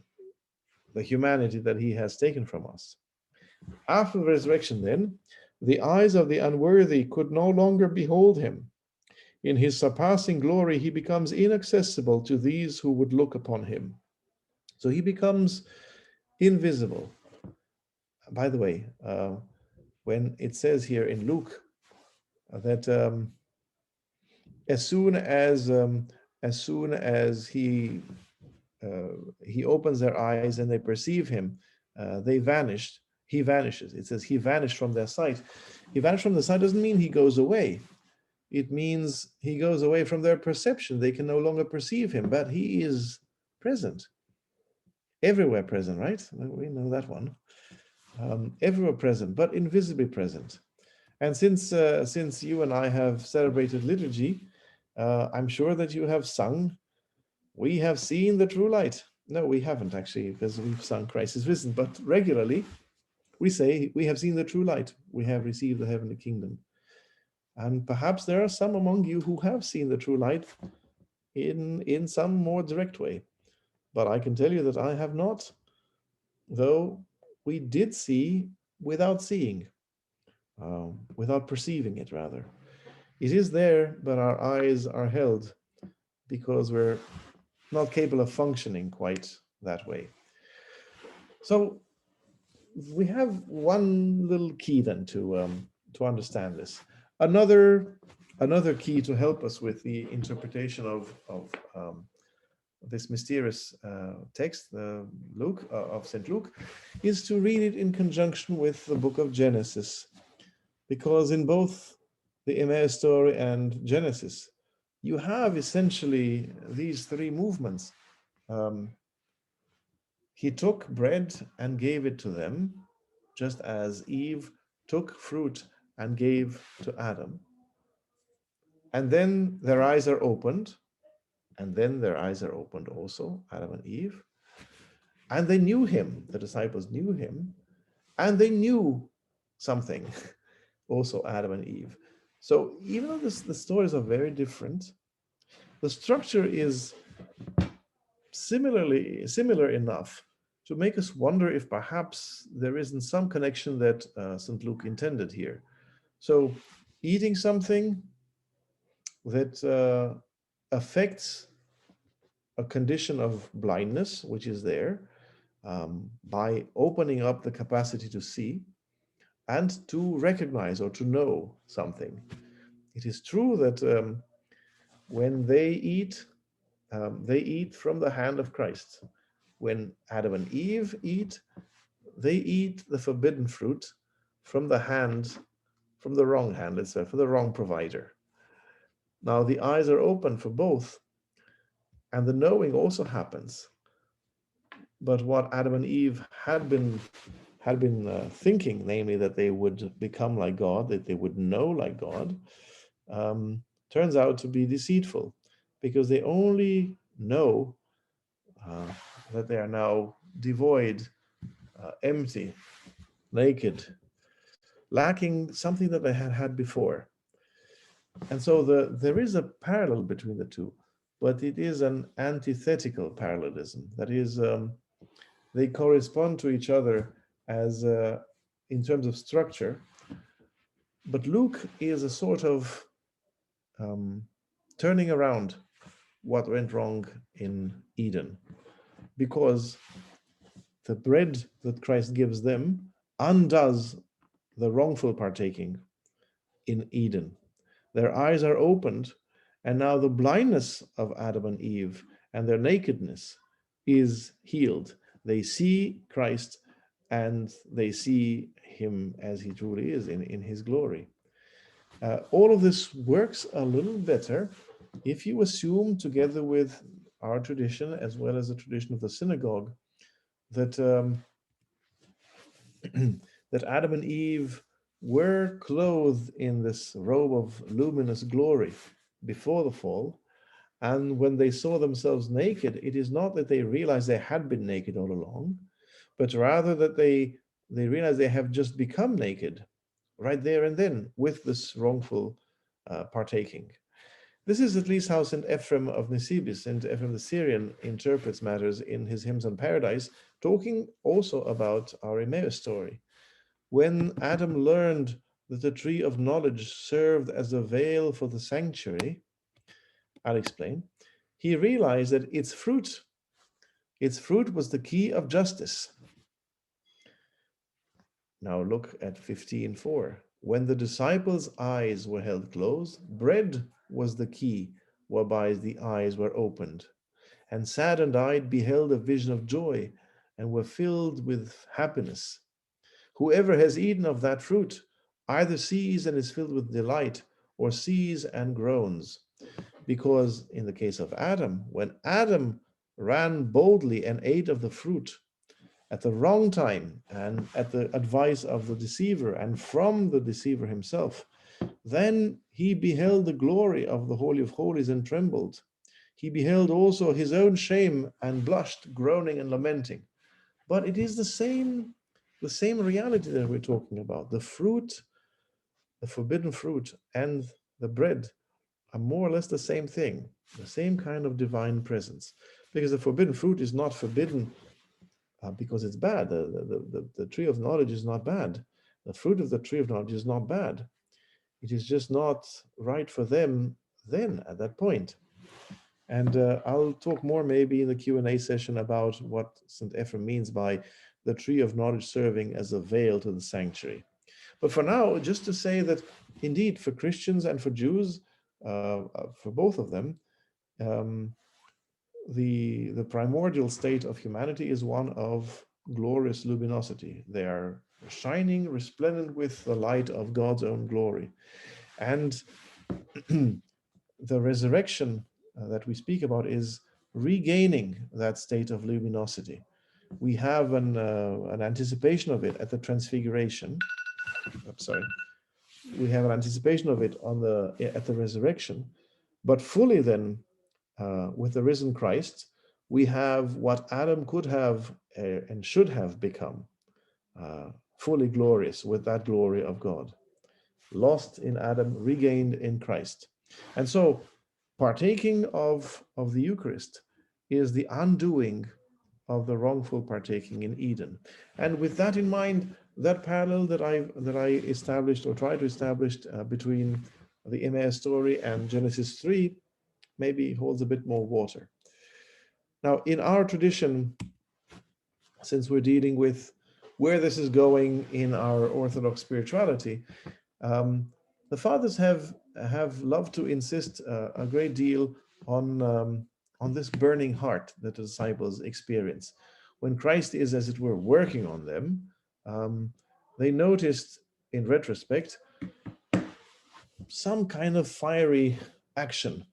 the humanity that he has taken from us, after the resurrection, then, the eyes of the unworthy could no longer behold him. In his surpassing glory, he becomes inaccessible to these who would look upon him. So he becomes invisible. By the way, when it says here in Luke that as soon as he opens their eyes and they perceive him, they vanished. He vanishes. It says he vanished from their sight. He vanished from the sight doesn't mean he goes away. It means he goes away from their perception. They can no longer perceive him, but he is present. Everywhere present, right? We know that one. Everywhere present, but invisibly present. And since you and I have celebrated liturgy, I'm sure that you have sung, "We have seen the true light." No, we haven't actually, because we've sung "Christ is risen," but regularly we say, "We have seen the true light. We have received the heavenly kingdom." And perhaps there are some among you who have seen the true light in some more direct way. But I can tell you that I have not, though we did see without seeing, without perceiving it, rather. It is there, but our eyes are held because we're not capable of functioning quite that way. So we have one little key then to understand this. Another key to help us with the interpretation of this mysterious text, Luke of St. Luke, is to read it in conjunction with the book of Genesis, because in both the Emmaus story and Genesis, you have essentially these three movements. He took bread and gave it to them, just as Eve took fruit and gave to Adam. And then their eyes are opened, and then their eyes are opened also, Adam and Eve. And they knew him, the disciples knew him, and they knew something, also Adam and Eve. So even though the stories are very different, the structure is similar enough to make us wonder if perhaps there isn't some connection that St. Luke intended here. So eating something that affects a condition of blindness, which is there, by opening up the capacity to see and to recognize or to know something. It is true that when they eat from the hand of Christ. When Adam and Eve eat, they eat the forbidden fruit from the wrong hand, let's say, from the wrong provider. Now the eyes are open for both, and the knowing also happens. But what Adam and Eve had been thinking, namely that they would become like God, that they would know like God, turns out to be deceitful, because they only know that they are now devoid, empty, naked, lacking something that they had had before. And so there is a parallel between the two, but it is an antithetical parallelism. That is, they correspond to each other as in terms of structure, but Luke is a sort of turning around what went wrong in Eden, because the bread that Christ gives them undoes the wrongful partaking in Eden. Their eyes are opened, and now the blindness of Adam and Eve and their nakedness is healed. They see Christ and they see him as he truly is in his glory. All of this works a little better if you assume, together with our tradition as well as the tradition of the synagogue, that that Adam and Eve were clothed in this robe of luminous glory before the fall, And when they saw themselves naked, it is not that they realized they had been naked all along, but rather that they realize they have just become naked right there and then with this wrongful partaking. This is at least how St. Ephrem of Nisibis, St. Ephrem the Syrian, interprets matters in his Hymns on Paradise, talking also about our Emmaus story. When Adam learned that the tree of knowledge served as a veil for the sanctuary, I'll explain, he realized that its fruit was the key of justice. Now look at 15:4. When the disciples' eyes were held closed, bread was the key whereby the eyes were opened. And saddened-eyed beheld a vision of joy and were filled with happiness. Whoever has eaten of that fruit either sees and is filled with delight, or sees and groans. Because in the case of Adam, when Adam ran boldly and ate of the fruit at the wrong time and at the advice of the deceiver and from the deceiver himself, then he beheld the glory of the Holy of Holies and trembled. He beheld also his own shame and blushed, groaning and lamenting. But it is the same reality that we're talking about. The fruit, the forbidden fruit, and the bread are more or less the same thing, the same kind of divine presence. Because the forbidden fruit is not forbidden because it's bad. The tree of knowledge is not bad. The fruit of the tree of knowledge is not bad. It is just not right for them then at that point. And I'll talk more maybe in the Q&A session about what St. Ephrem means by the tree of knowledge serving as a veil to the sanctuary. But for now, just to say that indeed for Christians and for Jews, for both of them, the primordial state of humanity is one of glorious luminosity. They are shining, resplendent with the light of God's own glory. And the resurrection that we speak about is regaining that state of luminosity. We have an anticipation of it at the transfiguration. I'm sorry. We have an anticipation of it at the resurrection, but fully then, with the risen Christ, we have what Adam could have and should have become, fully glorious with that glory of God. Lost in Adam, regained in Christ. And so partaking of the Eucharist is the undoing of the wrongful partaking in Eden. And with that in mind, that parallel that I established or tried to establish between the Emmaus story and Genesis 3 maybe holds a bit more water. Now, in our tradition, since we're dealing with where this is going in our Orthodox spirituality, the fathers have loved to insist a great deal on this burning heart that the disciples experience. When Christ is, as it were, working on them, they noticed in retrospect some kind of fiery action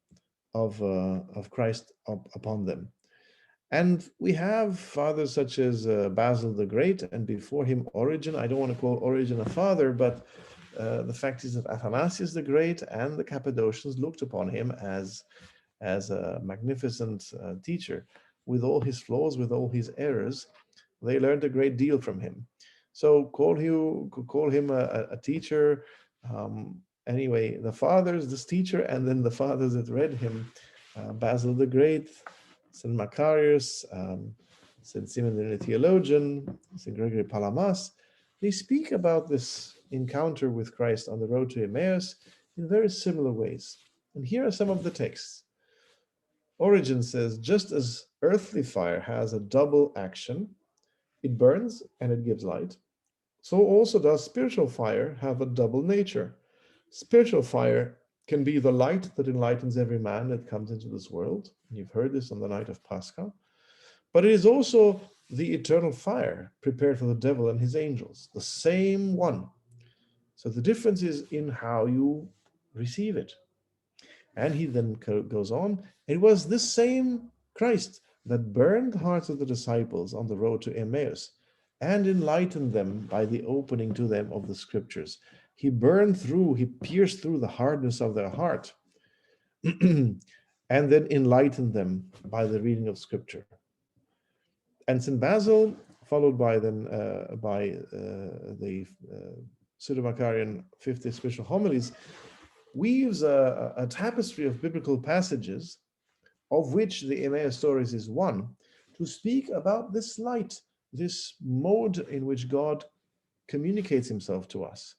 of Christ upon them. And we have fathers such as Basil the Great, and before him Origen. I don't want to call Origen a father, but the fact is that Athanasius the Great and the Cappadocians looked upon him as a magnificent teacher. With all his flaws, with all his errors, they learned a great deal from him. So call him a teacher. Anyway, the fathers, this teacher, and then the fathers that read him, Basil the Great, St. Macarius, St. Simon the Theologian, St. Gregory Palamas, they speak about this encounter with Christ on the road to Emmaus in very similar ways. And here are some of the texts. Origen says, just as earthly fire has a double action, it burns and it gives light, so also does spiritual fire have a double nature. Spiritual fire can be the light that enlightens every man that comes into this world. You've heard this on the night of Pascha. But it is also the eternal fire prepared for the devil and his angels, the same one. So the difference is in how you receive it. And he then goes on, it was this same Christ that burned the hearts of the disciples on the road to Emmaus and enlightened them by the opening to them of the scriptures. He pierced through the hardness of their heart. and then enlighten them by the reading of Scripture. And St. Basil, followed by then the Pseudo-Macarian 50 special homilies, weaves a tapestry of biblical passages, of which the Emmaus stories is one, to speak about this light, this mode in which God communicates himself to us.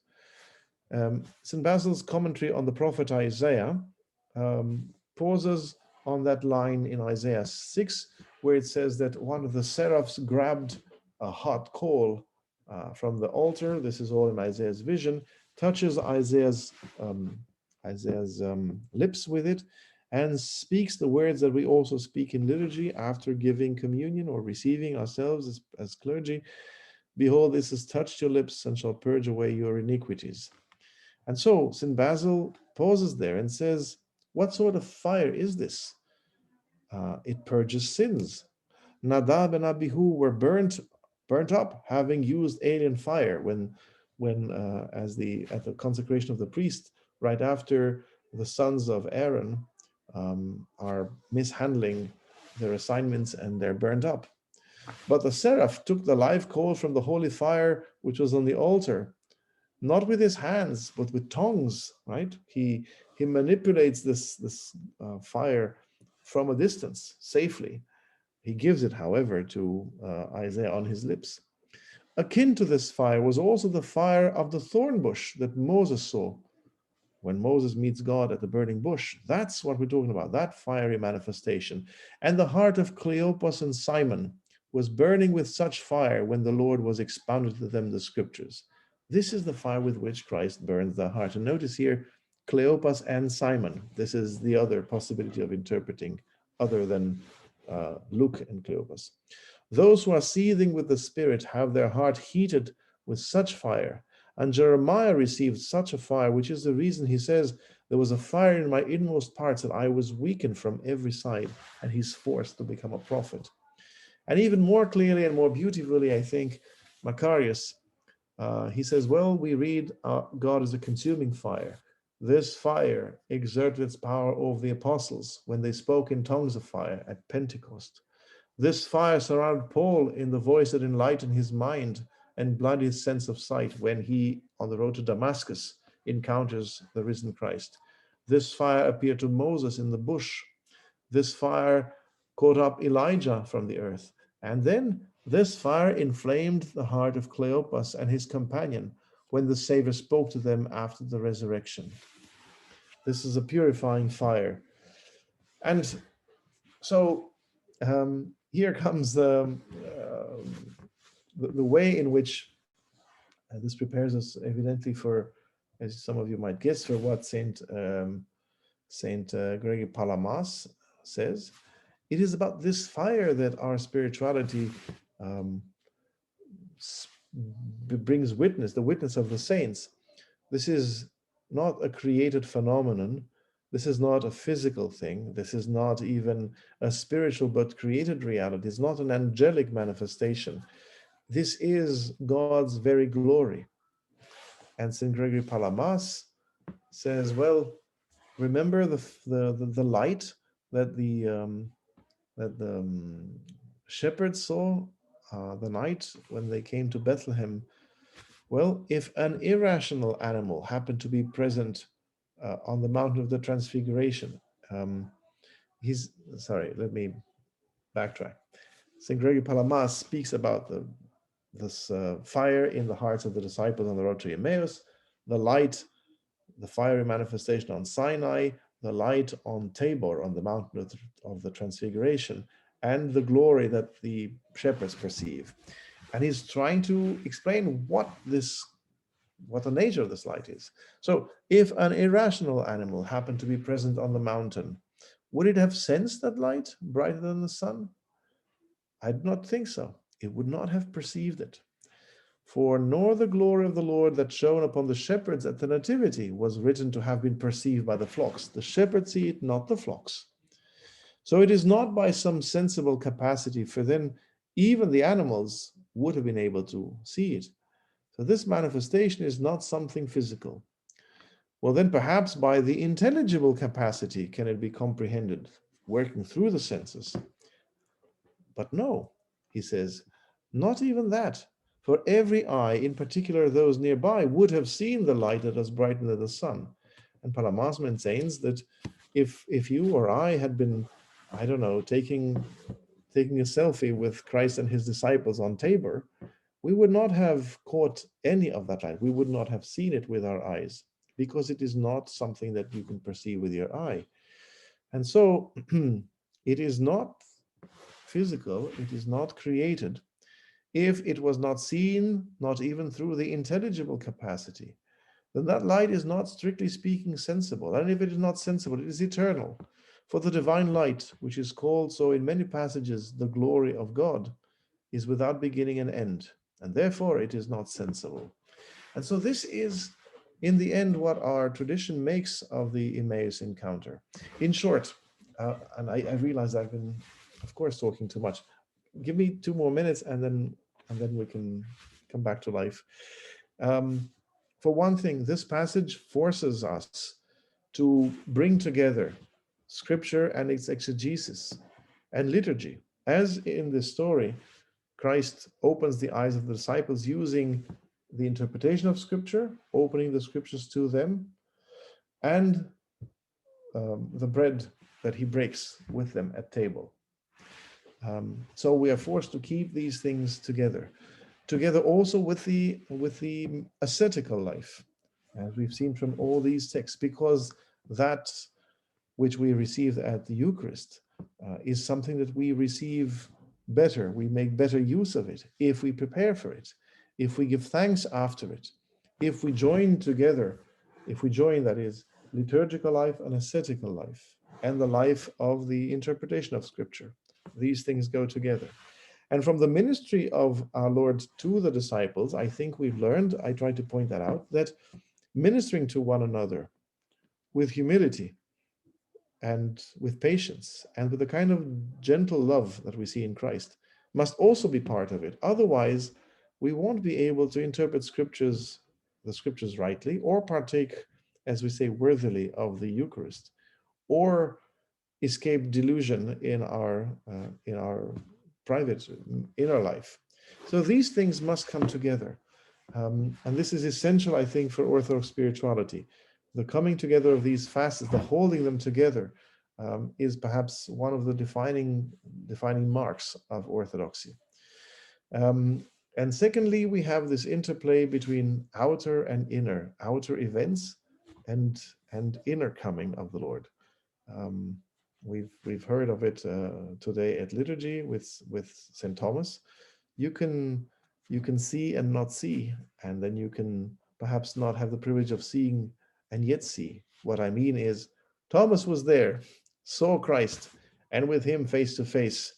St. Basil's commentary on the prophet Isaiah pauses on that line in Isaiah 6, where it says that one of the seraphs grabbed a hot coal from the altar. This is all in Isaiah's vision, touches Isaiah's lips with it, and speaks the words that we also speak in liturgy after giving communion or receiving ourselves as clergy. Behold, this has touched your lips and shall purge away your iniquities. And so St. Basil pauses there and says, what sort of fire is this? It purges sins. Nadab and Abihu were burnt up, having used alien fire when at the consecration of the priest, right after the sons of Aaron are mishandling their assignments and they're burnt up. But the seraph took the live coal from the holy fire which was on the altar, not with his hands, but with tongues, right? He manipulates this fire from a distance safely. He gives it, however, to Isaiah on his lips. Akin to this fire was also the fire of the thorn bush that Moses saw when Moses meets God at the burning bush. That's what we're talking about, that fiery manifestation. And the heart of Cleopas and Simon was burning with such fire when the Lord was expounding to them the scriptures. This is the fire with which Christ burns the heart. And notice here, Cleopas and Simon. This is the other possibility of interpreting other than Luke and Cleopas. Those who are seething with the Spirit have their heart heated with such fire. And Jeremiah received such a fire, which is the reason he says, there was a fire in my inmost parts that I was weakened from every side, and he's forced to become a prophet. And even more clearly and more beautifully, I think, Macarius, he says, well, we read God is a consuming fire. This fire exerted its power over the apostles when they spoke in tongues of fire at Pentecost. This fire surrounded Paul in the voice that enlightened his mind and blinded his sense of sight when he, on the road to Damascus, encounters the risen Christ. This fire appeared to Moses in the bush. This fire caught up Elijah from the earth. And then this fire inflamed the heart of Cleopas and his companion when the Savior spoke to them after the resurrection. This is a purifying fire. And so here comes the way in which this prepares us evidently for, as some of you might guess, for what Saint Gregory Palamas says. It is about this fire that our spirituality brings witness, the witness of the saints. This is not a created phenomenon. This is not a physical thing. This is not even a spiritual but created reality. It's not an angelic manifestation. This is God's very glory. And St. Gregory Palamas says, well, remember the light that the shepherds saw the night when they came to Bethlehem. Well, if an irrational animal happened to be present on the mountain of the Transfiguration, let me backtrack. St. Gregory Palamas speaks about this fire in the hearts of the disciples on the road to Emmaus, the light, the fiery manifestation on Sinai, the light on Tabor, on the mountain of the Transfiguration, and the glory that the shepherds perceive. And he's trying to explain what the nature of this light is. So if an irrational animal happened to be present on the mountain, would it have sensed that light brighter than the sun? I do not think so. It would not have perceived it. For nor the glory of the Lord that shone upon the shepherds at the nativity was written to have been perceived by the flocks. The shepherds see it, not the flocks. So it is not by some sensible capacity, for then even the animals would have been able to see it. So this manifestation is not something physical. Well, then perhaps by the intelligible capacity can it be comprehended. working through the senses. But no, he says, not even that. For every eye, in particular those nearby, would have seen the light that was brighter than the sun. And Palamas maintains that if you or I had been, I don't know, taking a selfie with Christ and his disciples on Tabor, we would not have caught any of that light. We would not have seen it with our eyes, because it is not something that you can perceive with your eye. And so it is not physical, it is not created, if it was not seen, not even through the intelligible capacity, then that light is not, strictly speaking, sensible. And if it is not sensible, it is eternal. For the divine light, which is called so in many passages the glory of God, is without beginning and end, and therefore it is not sensible. And so this is, in the end, what our tradition makes of the Emmaus encounter. In short, and I realize I've been, of course, talking too much. Give me 2 more minutes, and then we can come back to life. For one thing, this passage forces us to bring together Scripture and its exegesis and liturgy. As in this story, Christ opens the eyes of the disciples using the interpretation of Scripture, opening the Scriptures to them, and the bread that he breaks with them at table. So we are forced to keep these things together also with the ascetical life, as we've seen from all these texts, because that which we receive at the Eucharist is something that we receive better. We make better use of it if we prepare for it, if we give thanks after it, if we join together, that is, liturgical life and ascetical life, and the life of the interpretation of Scripture. These things go together. And from the ministry of our Lord to the disciples, I think we've learned, I try to point that out, that ministering to one another with humility and with patience and with the kind of gentle love that we see in Christ must also be part of it. Otherwise, we won't be able to interpret the scriptures rightly, or partake, as we say, worthily of the Eucharist, or escape delusion in our private inner life. So these things must come together. And this is essential, I think, for Orthodox spirituality. The coming together of these fasts, the holding them together, is perhaps one of the defining marks of Orthodoxy. And secondly, we have this interplay between outer and inner, outer events and inner coming of the Lord. We've heard of it today at liturgy with St. Thomas. You can see and not see, and then you can perhaps not have the privilege of seeing and yet see. What I mean is, Thomas was there, saw Christ, and with him face to face,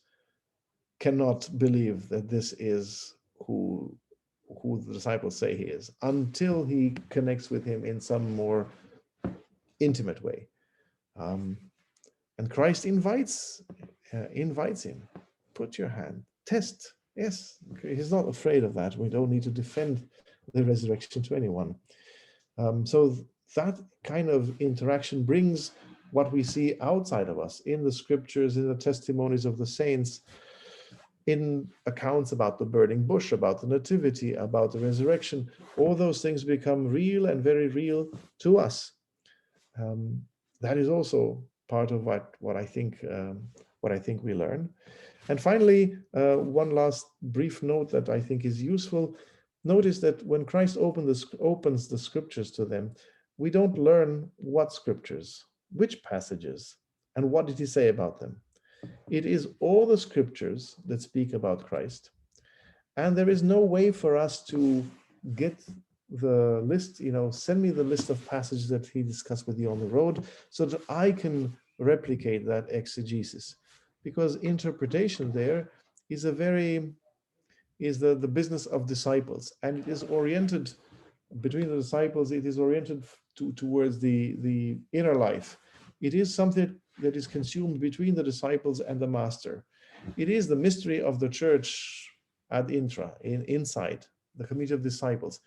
cannot believe that this is who the disciples say he is, until he connects with him in some more intimate way. And Christ invites him. Put your hand, test. Yes, he's not afraid of that. We don't need to defend the resurrection to anyone. So that kind of interaction brings what we see outside of us in the scriptures, in the testimonies of the saints, in accounts about the burning bush, about the nativity, about the resurrection. All those things become real and very real to us. That is also part of what I think we learn. And finally, one last brief note that I think is useful. Notice that when Christ opens the scriptures to them, we don't learn what scriptures, which passages, and what did he say about them. It is all the scriptures that speak about Christ. And there is no way for us to get the list, send me the list of passages that he discussed with you on the road so that I can replicate that exegesis. Because interpretation there is the business of disciples, and it is oriented between the disciples. It is oriented towards the inner life. It is something that is consumed between the disciples and the master. It is the mystery of the church ad intra, inside the community of disciples,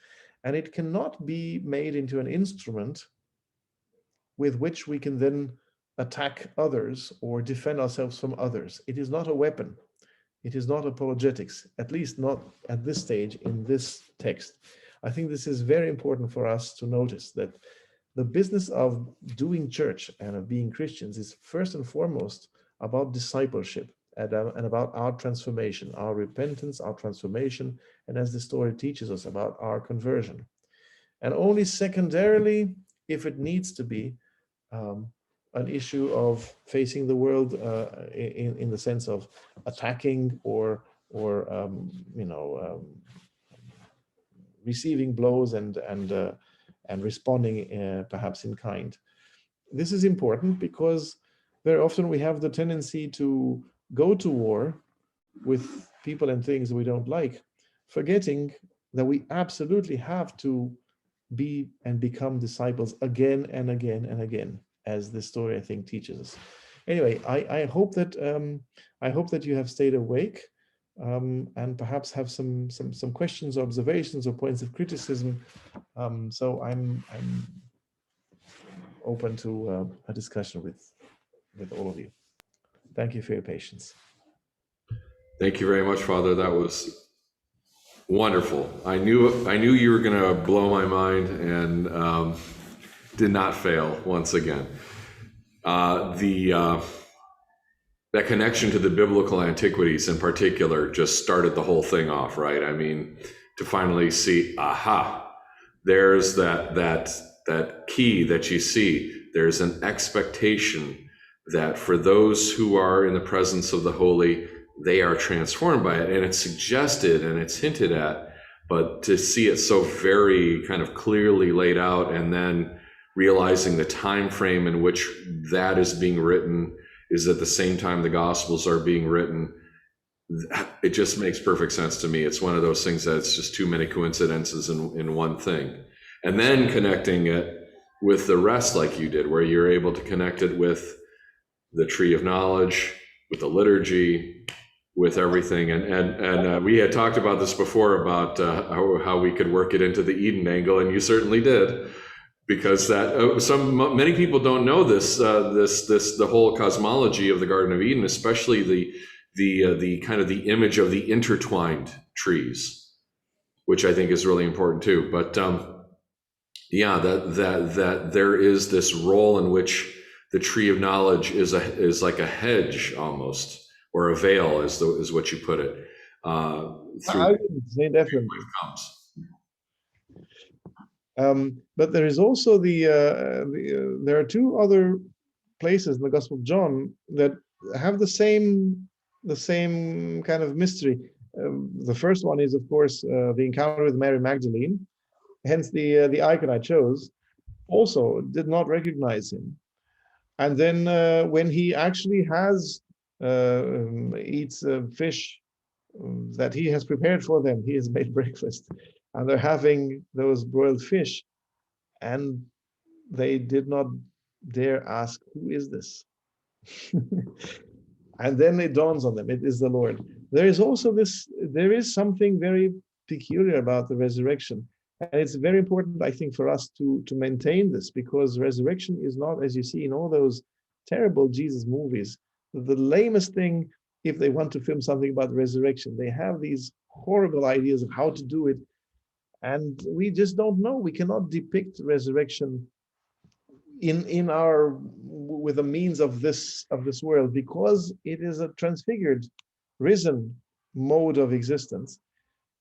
and it cannot be made into an instrument with which we can then attack others or defend ourselves from others. It is not a weapon. It is not apologetics, at least not at this stage in this text. I think this is very important for us to notice, that the business of doing church and of being Christians is first and foremost about discipleship and about our transformation, our repentance, our transformation, and as the story teaches us, about our conversion. And only secondarily, if it needs to be, an issue of facing the world in the sense of attacking or receiving blows and responding perhaps in kind. This is important because very often we have the tendency to go to war with people and things we don't like, forgetting that we absolutely have to be and become disciples again and again and again, as this story I think teaches us. Anyway, I hope that you have stayed awake and perhaps have some questions or observations or points of criticism. So I'm open to a discussion with all of you. Thank you for your patience. Thank you very much, Father. That was wonderful. I knew you were going to blow my mind, and did not fail once again. That connection to the biblical antiquities in particular just started the whole thing off, right? I mean, to finally see, aha, there's that key that you see. There's an expectation that for those who are in the presence of the holy, they are transformed by it. And it's suggested and it's hinted at, but to see it so very kind of clearly laid out, and then realizing the time frame in which that is being written is at the same time the Gospels are being written, it just makes perfect sense to me. It's one of those things that it's just too many coincidences in one thing. And then connecting it with the rest like you did, where you're able to connect it with the tree of knowledge, with the liturgy, with everything. And we had talked about this before about how we could work it into the Eden angle, and you certainly did. Because that many people don't know this the whole cosmology of the Garden of Eden, especially the kind of the image of the intertwined trees, which I think is really important too. But yeah, that there is this role in which the tree of knowledge is like a hedge almost, or a veil, is what you put it. Through I would say definitely. Comes. But there is also there are two other places in the Gospel of John that have the same kind of mystery. The first one is, of course, the encounter with Mary Magdalene. Hence, the icon I chose also did not recognize him. And then when he actually eats fish that he has prepared for them, he has made breakfast, and they're having those broiled fish, and they did not dare ask, who is this? And then it dawns on them, it is the Lord. There is something very peculiar about the resurrection. And it's very important, I think, for us to maintain this, because resurrection is not, as you see in all those terrible Jesus movies, the lamest thing. If they want to film something about the resurrection, they have these horrible ideas of how to do it. And we just don't know. We cannot depict resurrection with the means of this world, because it is a transfigured, risen mode of existence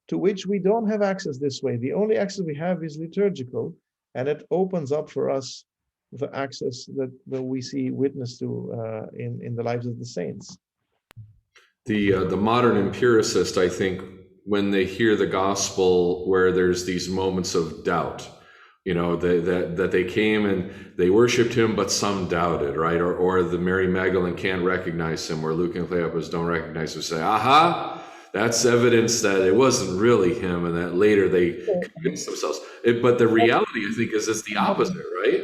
to which we don't have access this way. The only access we have is liturgical, and it opens up for us the access that we see witness to in the lives of the saints. The modern empiricist, I think, when they hear the gospel where there's these moments of doubt, that they came and they worshiped him, but some doubted, right? Or the Mary Magdalene can't recognize him, or Luke and Cleopas don't recognize him, say, aha, that's evidence that it wasn't really him, and that later they convinced themselves. But the reality, I think, is it's the opposite, right?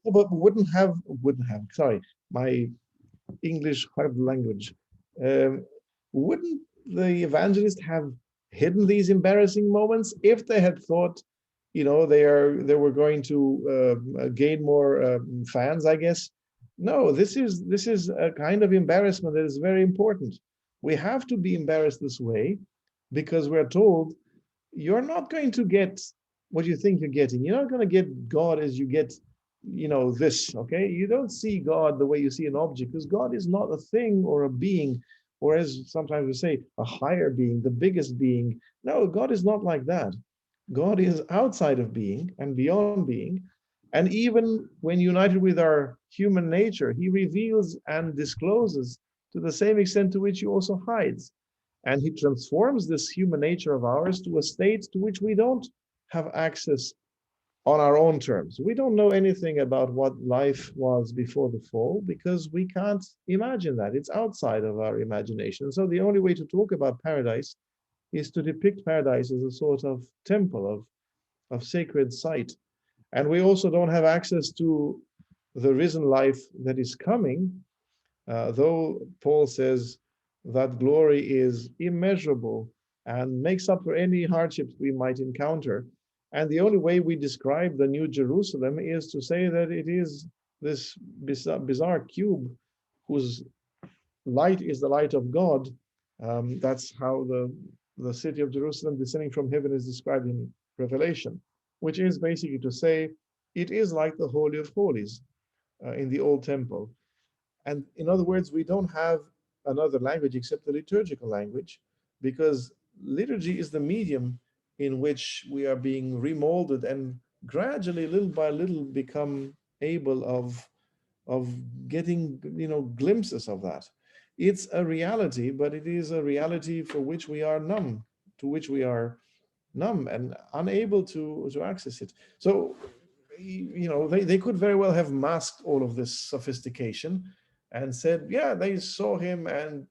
But wouldn't have, sorry, my English hard language. Wouldn't the evangelist have hidden these embarrassing moments if they had thought, they were going to gain more fans, I guess, No, this is a kind of embarrassment that is very important. We have to be embarrassed this way because we're told you're not going to get what you think you're getting. You're not going to get God as you get, this, okay? You don't see God the way you see an object because God is not a thing or a being, or as sometimes we say, a higher being, the biggest being. No, God is not like that. God is outside of being and beyond being. And even when united with our human nature, he reveals and discloses to the same extent to which he also hides. And he transforms this human nature of ours to a state to which we don't have access on our own terms. We don't know anything about what life was before the fall because we can't imagine that. It's outside of our imagination. So the only way to talk about paradise is to depict paradise as a sort of temple of sacred site. And we also don't have access to the risen life that is coming, though Paul says that glory is immeasurable and makes up for any hardships we might encounter. And the only way we describe the New Jerusalem is to say that it is this bizarre cube whose light is the light of God. That's how the city of Jerusalem descending from heaven is described in Revelation, which is basically to say it is like the Holy of Holies in the old temple. And in other words, we don't have another language except the liturgical language, because liturgy is the medium in which we are being remolded and gradually, little by little, become able of getting glimpses of that. It's a reality, but it is a reality for which we are numb, to which we are numb and unable to access it. So they could very well have masked all of this sophistication and said, yeah, they saw him and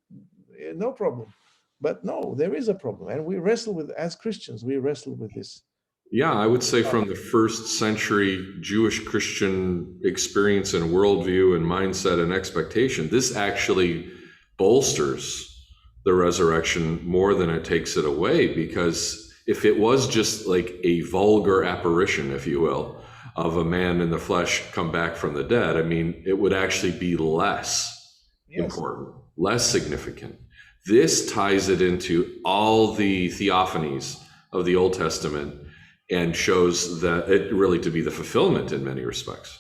no problem. But no, there is a problem, and we wrestle with, as Christians, we wrestle with this. Yeah, I would say from the first century Jewish Christian experience and worldview and mindset and expectation, this actually bolsters the resurrection more than it takes it away, because if it was just like a vulgar apparition, if you will, of a man in the flesh come back from the dead, I mean, it would actually be less important, less significant. This ties it into all the theophanies of the Old Testament and shows that it really to be the fulfillment in many respects.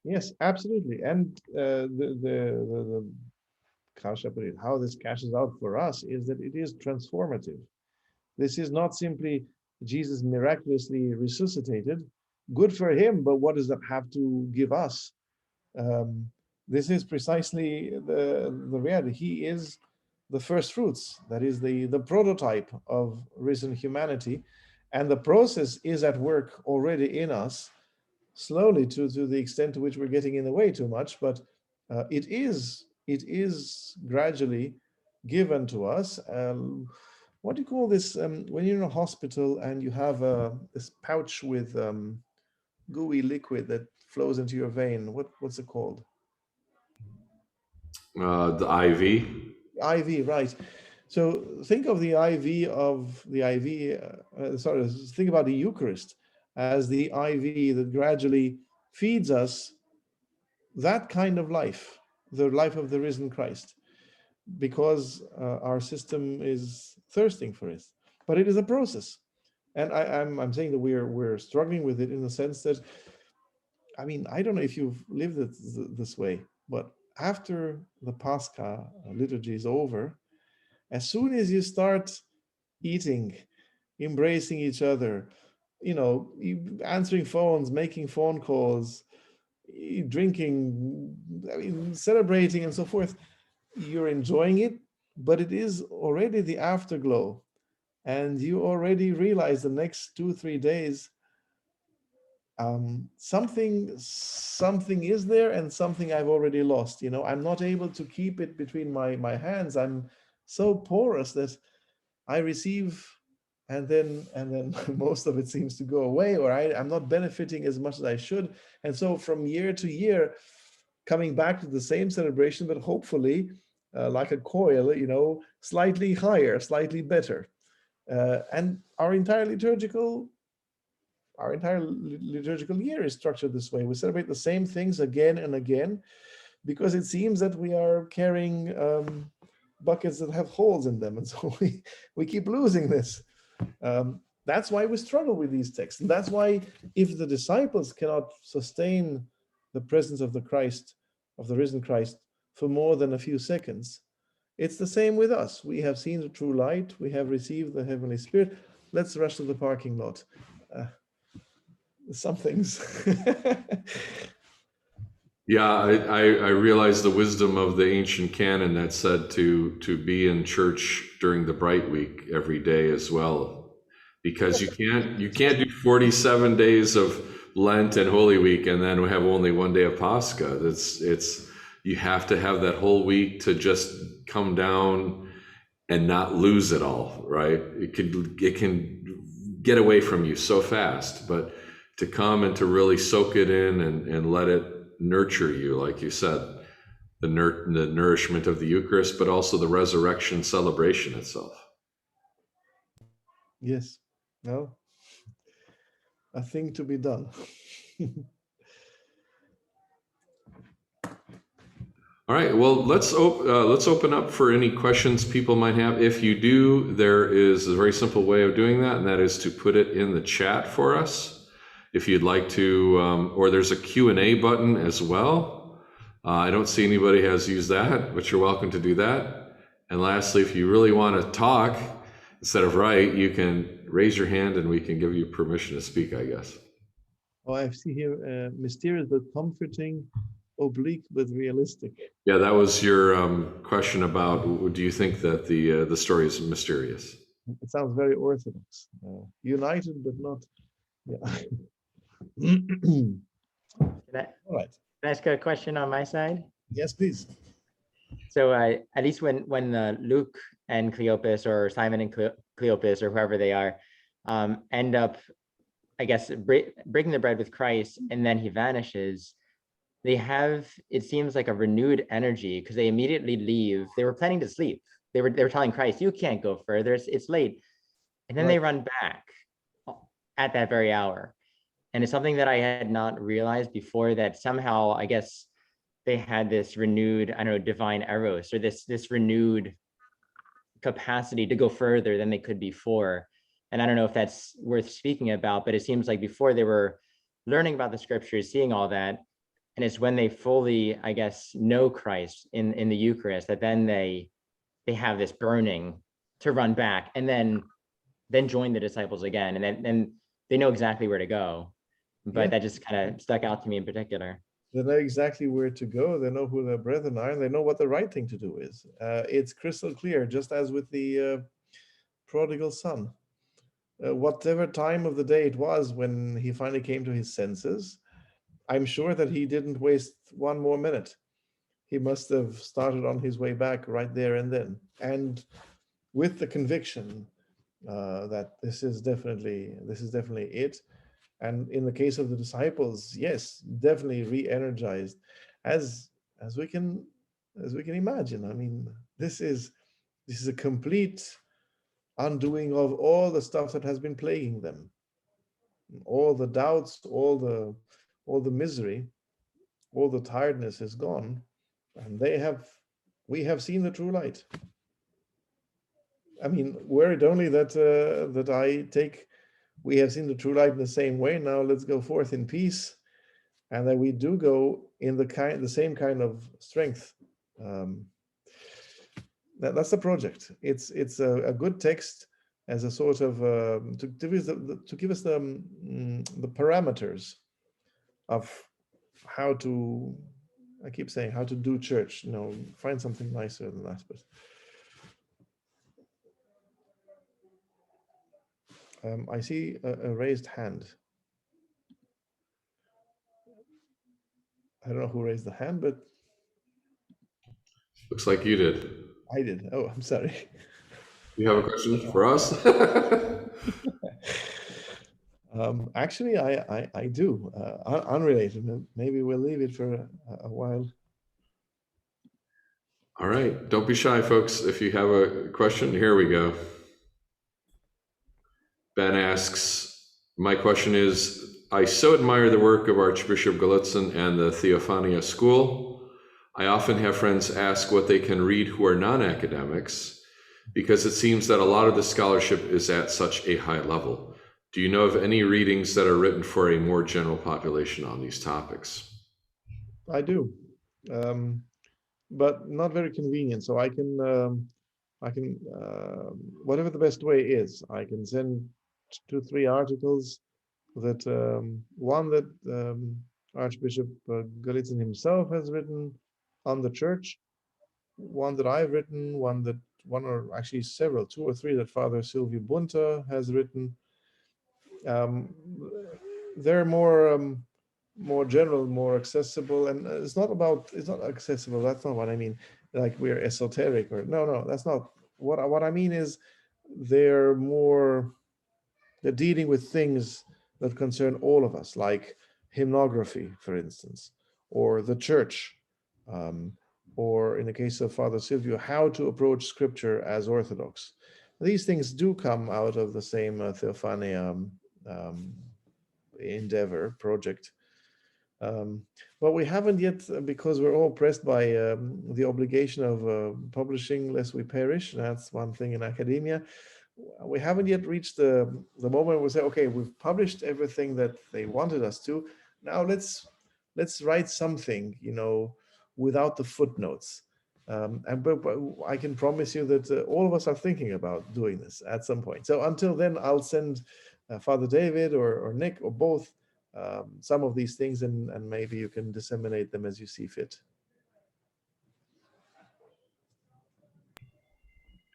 Yes, absolutely. And how shall I put it, how this cashes out for us is that it is transformative. This is not simply Jesus miraculously resuscitated. Good for him, but what does that have to give us? This is precisely the reality. He is the first fruits, that is the prototype of risen humanity. And the process is at work already in us, slowly to the extent to which we're getting in the way too much, but it is gradually given to us. What do you call this? When you're in a hospital and you have this pouch with gooey liquid that flows into your vein, what's it called? The IV. IV, right. So think of the IV think about the Eucharist as the IV that gradually feeds us that kind of life, the life of the risen Christ, because our system is thirsting for it. But it is a process. And I'm saying that we're struggling with it in the sense that, I mean, I don't know if you've lived it this way, but after the Pascha liturgy is over, as soon as you start eating, embracing each other, answering phones, making phone calls, drinking, I mean, celebrating and so forth, you're enjoying it, but it is already the afterglow. And you already realize the next 2-3 days, something is there and something I've already lost. I'm not able to keep it between my hands. I'm so porous that I receive and then most of it seems to go away, or I'm not benefiting as much as I should. And so from year to year, coming back to the same celebration, but hopefully like a coil, slightly higher, slightly better. And our entire liturgical year is structured this way. We celebrate the same things again and again, because it seems that we are carrying buckets that have holes in them, and so we keep losing this. That's why we struggle with these texts, and that's why if the disciples cannot sustain the presence of the Christ, of the risen Christ, for more than a few seconds, it's the same with us. We have seen the true light, we have received the Heavenly Spirit. Let's rush to the parking lot. Some things. Yeah, I realize the wisdom of the ancient canon that said to be in church during the bright week every day as well, because you can't do 47 days of Lent and Holy Week and then have only one day of Pascha. It's you have to have that whole week to just come down and not lose it all, right? It can get away from you so fast, but to come and to really soak it in and let it nurture you, like you said, the nourishment of the Eucharist, but also the resurrection celebration itself. Yes. No. A thing to be done. All right. Well, let's open up for any questions people might have. If you do, there is a very simple way of doing that, and that is to put it in the chat for us. If you'd like to, or there's a Q&A button as well. I don't see anybody has used that, but you're welcome to do that. And lastly, if you really want to talk instead of write, you can raise your hand and we can give you permission to speak, I guess. Oh, I see here, mysterious but comforting, oblique but realistic. Yeah, that was your question about, do you think that the story is mysterious? It sounds very orthodox. United but not. Yeah. All right. Can I ask a question on my side? Yes, please. So at least when Luke and Cleopas, or Simon and Cleopas, or whoever they are, end up, I guess, breaking the bread with Christ, and then he vanishes, they have, it seems like, a renewed energy, because they immediately leave. They were planning to sleep. They were telling Christ, you can't go further, it's late. And then they run back at that very hour. And it's something that I had not realized before, that somehow, I guess, they had this renewed, I don't know, divine eros, or this renewed capacity to go further than they could before. And I don't know if that's worth speaking about, but it seems like before they were learning about the scriptures, seeing all that, and it's when they fully, I guess, know Christ in the Eucharist, that then they have this burning to run back and then join the disciples again, and then they know exactly where to go. But that just kind of stuck out to me in particular. They know exactly where to go. They know who their brethren are, and they know what the right thing to do is. It's crystal clear, just as with the prodigal son. Whatever time of the day it was when he finally came to his senses, I'm sure that he didn't waste one more minute. He must have started on his way back right there and then, and with the conviction that this is definitely it. And in the case of the disciples, yes, definitely re-energized, as we can imagine. I mean, this is a complete undoing of all the stuff that has been plaguing them, all the doubts, all the misery, all the tiredness is gone, and we have seen the true light. I mean, were it only that I take, we have seen the true light in the same way, now let's go forth in peace, and that we do go in the same kind of strength. That's the project. It's a good text as a sort of to give us the parameters of how to, I keep saying, how to do church. Find something nicer than that, but I see a raised hand. I don't know who raised the hand, but Looks like you did. I did. Oh, I'm sorry. You have a question for us? Actually, I do. Unrelated. Maybe we'll leave it for a while. All right. Don't be shy, folks. If you have a question, here we go. Ben asks, my question is, I so admire the work of Archbishop Gallitzin and the Theophania School. I often have friends ask what they can read who are non-academics, because it seems that a lot of the scholarship is at such a high level. Do you know of any readings that are written for a more general population on these topics? I do, but not very convenient. So I can, whatever the best way is, I can send 2, 3 articles that one that Archbishop Galitzin himself has written on the church, one that I've written, one or actually several, 2 or 3 that Father Silvio Bunta has written. They're more general, more accessible, and it's not accessible. That's not what I mean. Like we're esoteric or no, that's not what I mean. Is they're more they're dealing with things that concern all of us, like hymnography, for instance, or the church, um, or in the case of Father Silvio, how to approach Scripture as Orthodox. These things do come out of the same Theophania endeavor project. But we haven't yet, because we're all pressed by the obligation of publishing lest we perish. That's one thing in academia. We haven't yet reached the moment where we say, okay, we've published everything that they wanted us to. Now let's write something, without the footnotes. But I can promise you that all of us are thinking about doing this at some point. So until then, I'll send Father David or Nick or both some of these things, and maybe you can disseminate them as you see fit.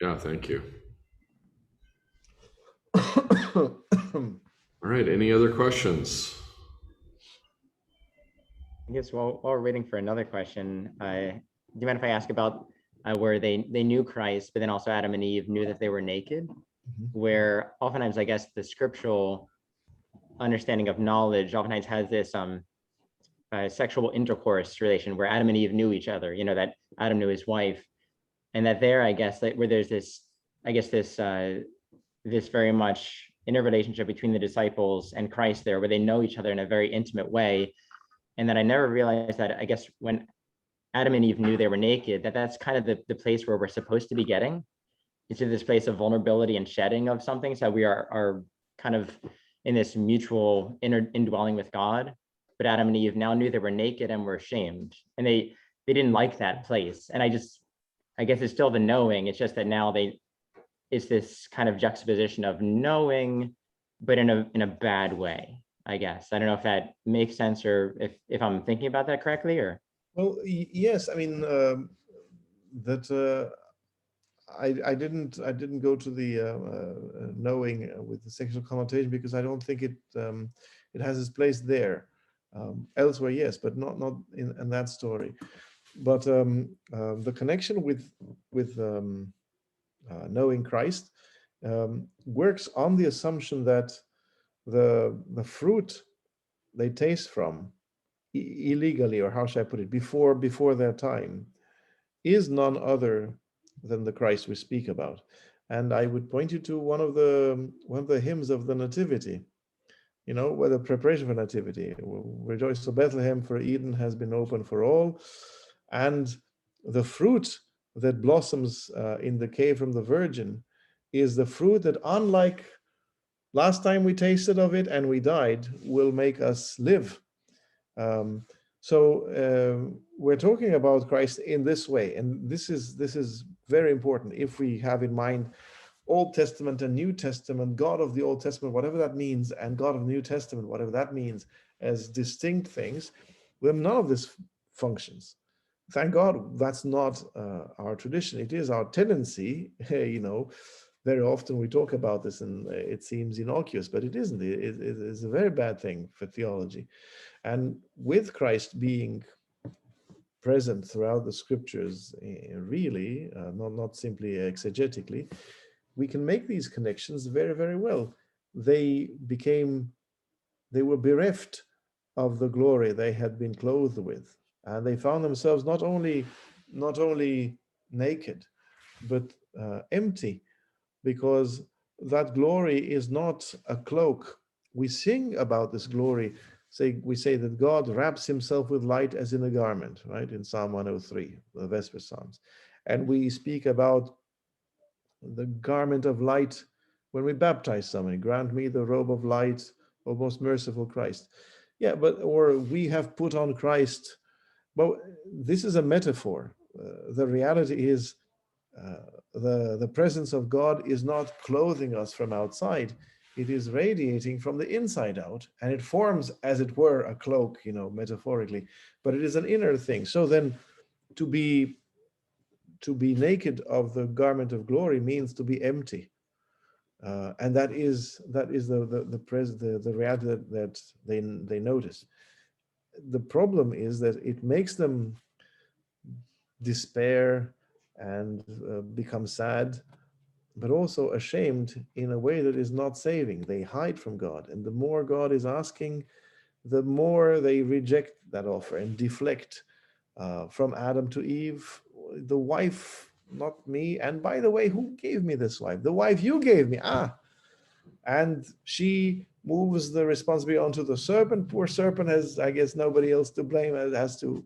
Yeah, thank you. All right, any other questions? I guess while we're waiting for another question, do you mind if I ask about where they knew Christ, but then also Adam and Eve knew that they were naked? Where oftentimes, I guess, the scriptural understanding of knowledge oftentimes has this sexual intercourse relation where Adam and Eve knew each other, that Adam knew his wife, and that there, I guess, that where there's this, I guess, this very much interrelationship between the disciples and Christ there, where they know each other in a very intimate way. And that I never realized that, I guess, when Adam and Eve knew they were naked, that's kind of the place where we're supposed to be getting, into this place of vulnerability and shedding of something. So we are kind of in this mutual indwelling with God. But Adam and Eve now knew they were naked and were ashamed. And they didn't like that place. And I guess it's still the knowing. It's just that now it's this kind of juxtaposition of knowing, but in a bad way, I guess. I don't know if that makes sense, or if I'm thinking about that correctly, or. Well, yes, I mean that I didn't go to the knowing with the sexual connotation, because I don't think it has its place there. Elsewhere, yes, but not in that story. But the connection with knowing Christ works on the assumption that the fruit they taste from illegally, or how should I put it, before their time, is none other than the Christ we speak about. And I would point you to one of the hymns of the Nativity, where the preparation for Nativity, rejoice, O Bethlehem, for Eden has been open for all. And the fruit that blossoms in the cave from the Virgin is the fruit that, unlike last time we tasted of it and we died, will make us live. So we're talking about Christ in this way, and this is very important if we have in mind Old Testament and New Testament, God of the Old Testament, whatever that means, and God of the New Testament, whatever that means, as distinct things. When none of this functions. Thank God that's not our tradition. It is our tendency. Very often we talk about this and it seems innocuous, but it isn't. It is a very bad thing for theology. And with Christ being present throughout the scriptures, really, not simply exegetically, we can make these connections very, very well. They were bereft of the glory they had been clothed with, and they found themselves not only naked, but empty, because that glory is not a cloak. We sing about this glory we say that God wraps himself with light as in a garment, right? In Psalm 103, the Vesper Psalms. And we speak about the garment of light when we baptize somebody. Grant me the robe of light, O most merciful Christ. Yeah, or we have put on Christ. But this is a metaphor. The reality is the presence of God is not clothing us from outside. It is radiating from the inside out, and it forms, as it were, a cloak, metaphorically, but it is an inner thing. So then to be naked of the garment of glory means to be empty. And that is the reality that they notice. The problem is that it makes them despair and become sad, but also ashamed in a way that is not saving. They hide from God, and the more God is asking, the more they reject that offer and deflect from Adam to Eve. The wife, not me. And by the way, who gave me this wife? The wife you gave me. And she moves the responsibility onto the serpent. Poor serpent has, I guess, nobody else to blame. It has to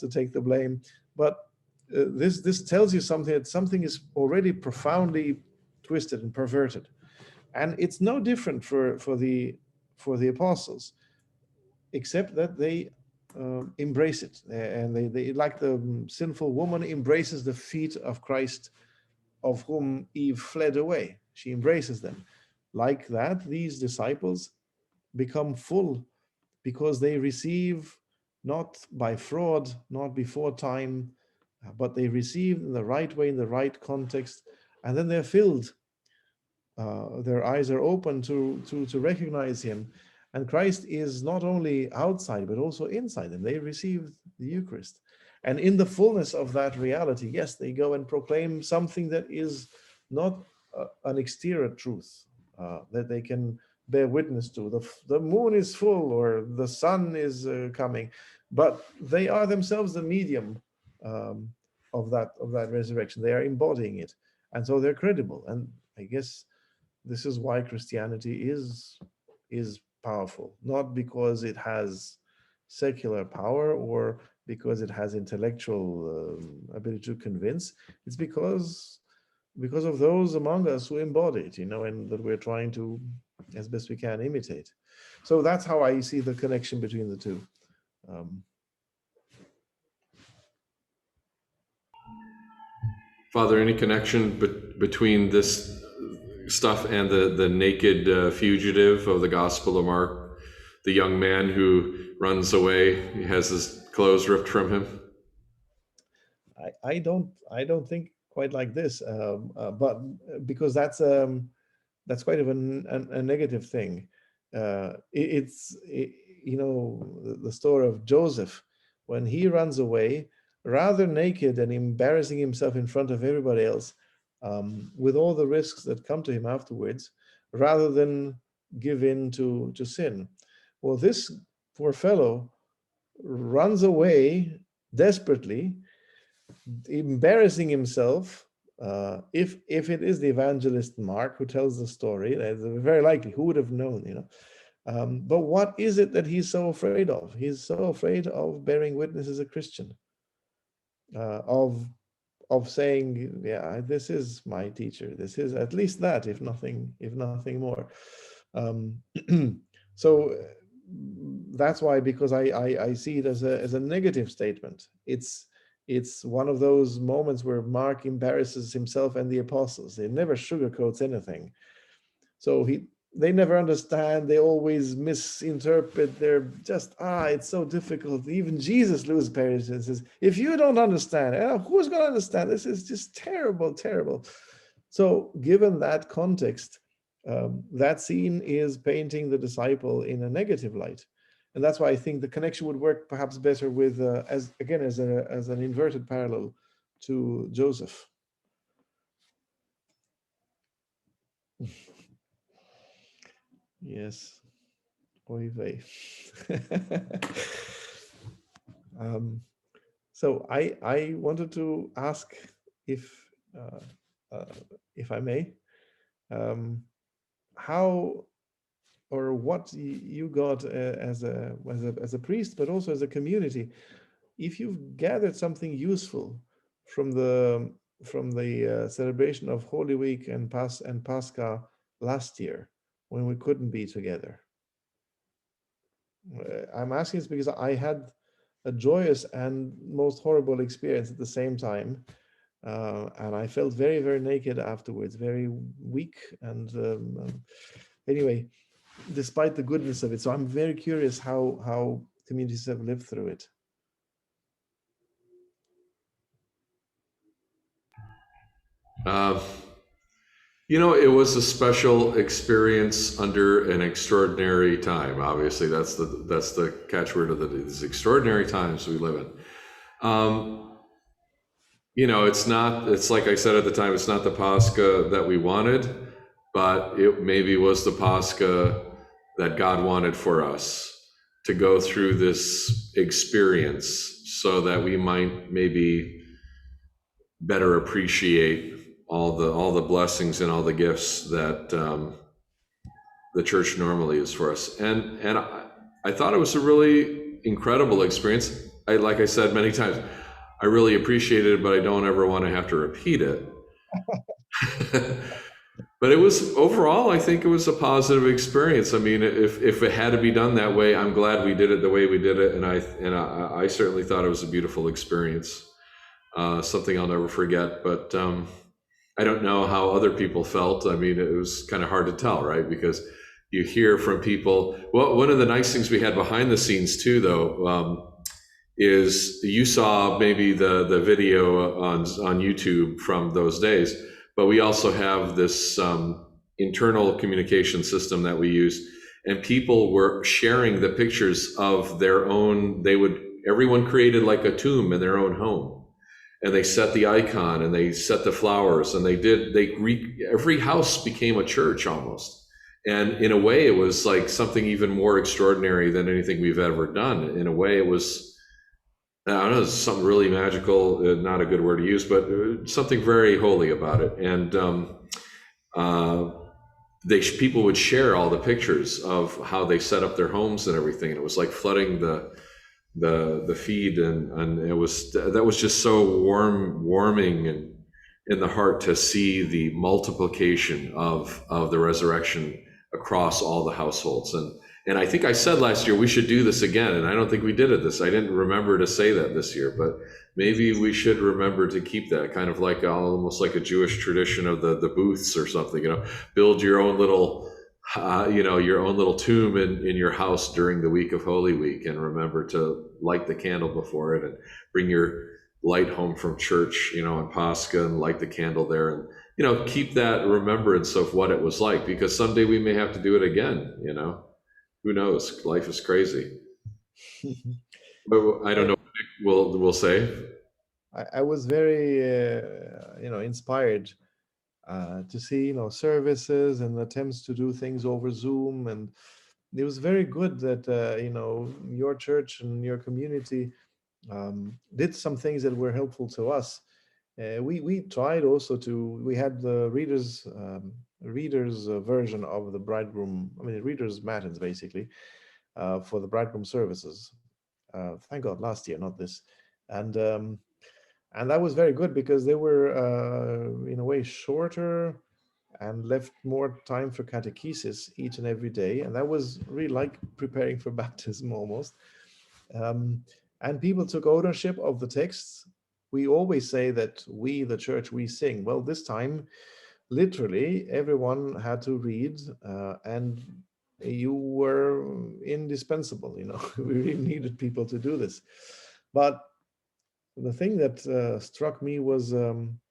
take the blame. But this tells you something, that something is already profoundly twisted and perverted. And it's no different for the apostles, except that they embrace it, and they like the sinful woman embraces the feet of Christ, of whom Eve fled away. She embraces them. Like that, these disciples become full because they receive not by fraud, not before time, but they receive in the right way, in the right context, and then they're filled. Their eyes are open to recognize him. And Christ is not only outside, but also inside them. They receive the Eucharist. And in the fullness of that reality, yes, they go and proclaim something that is not an exterior truth that they can bear witness to. The moon is full, or the sun is coming, but they are themselves the medium of that resurrection. They are embodying it, and so they're credible. And I guess this is why Christianity is powerful, not because it has secular power or because it has intellectual ability to convince. It's because of those among us who embody it, and that we're trying to, as best we can, imitate. So that's how I see the connection between the two. Father, any connection between this stuff and the naked fugitive of the Gospel of Mark, the young man who runs away, he has his clothes ripped from him? I don't think quite like this, but because that's quite of a negative thing. The story of Joseph, when he runs away, rather naked and embarrassing himself in front of everybody else, with all the risks that come to him afterwards, rather than give in to sin. Well, this poor fellow runs away desperately, embarrassing himself. If it is the evangelist Mark who tells the story, that's very likely. Who would have known, but what is it that he's so afraid of? He's so afraid of bearing witness as a Christian, of saying, yeah, this is my teacher. This is at least that, if nothing more. So that's why, because I see it as a negative statement. It's one of those moments where Mark embarrasses himself and the apostles. They never sugarcoats anything. So they never understand. They always misinterpret. They're just, it's so difficult. Even Jesus loses patience and says, if you don't understand, who's going to understand? This is just terrible, terrible. So given that context, that scene is painting the disciple in a negative light. And that's why I think the connection would work perhaps better with, as an inverted parallel to Joseph. Yes. Oy vey. So I wanted to ask if I may, how or what you got as a priest, but also as a community. If you've gathered something useful from the celebration of Holy Week and Pascha last year, when we couldn't be together, I'm asking this because I had a joyous and most horrible experience at the same time, and I felt very, very naked afterwards, very weak, and anyway, despite the goodness of it. So I'm very curious how communities have lived through it. It was a special experience under an extraordinary time. Obviously, that's the catchword of these extraordinary times we live in. It's like I said at the time, it's not the Pascha that we wanted, but it maybe was the Pascha that God wanted for us, to go through this experience so that we might maybe better appreciate all the blessings and all the gifts that the church normally is for us. And I thought it was a really incredible experience. Like I said many times, I really appreciated it, but I don't ever want to have to repeat it. But it was, overall, I think it was a positive experience. I mean, if it had to be done that way, I'm glad we did it the way we did it, and I certainly thought it was a beautiful experience, something I'll never forget. But I don't know how other people felt. I mean, it was kind of hard to tell, right? Because you hear from people. Well, one of the nice things we had behind the scenes too, though, is you saw maybe the video on YouTube from those days, but we also have this internal communication system that we use, and people were sharing the pictures of their own. Everyone created like a tomb in their own home, and they set the icon and they set the flowers, and every house became a church almost. And in a way, it was like something even more extraordinary than anything we've ever done. In a way, it was, I don't know, something really magical, not a good word to use, but something very holy about it. And people would share all the pictures of how they set up their homes and everything. And it was like flooding the feed, and that was just so warming and in the heart to see the multiplication of the resurrection across all the households. And I think I said last year we should do this again, and I don't think we did it I didn't remember to say that this year, but maybe we should remember to keep that, kind of like almost like a Jewish tradition of the booths or something. Build your own little your own little tomb in your house during the week of Holy Week, and remember to light the candle before it, and bring your light home from church, on Pascha, and light the candle there, and keep that remembrance of what it was like, because someday we may have to do it again. Who knows? Life is crazy. But I don't know what we'll say. I was very, inspired to see, services and attempts to do things over Zoom, and it was very good that your church and your community did some things that were helpful to us. We tried also we had the readers version of the bridegroom, readers matins basically, for the bridegroom services. Thank God, last year, not this. And that was very good, because they were in a way shorter and left more time for catechesis each and every day. And that was really like preparing for baptism almost. And people took ownership of the texts. We always say that we, the church, we sing. Well, this time, literally, everyone had to read, and you were indispensable. We really needed people to do this. But the thing that struck me was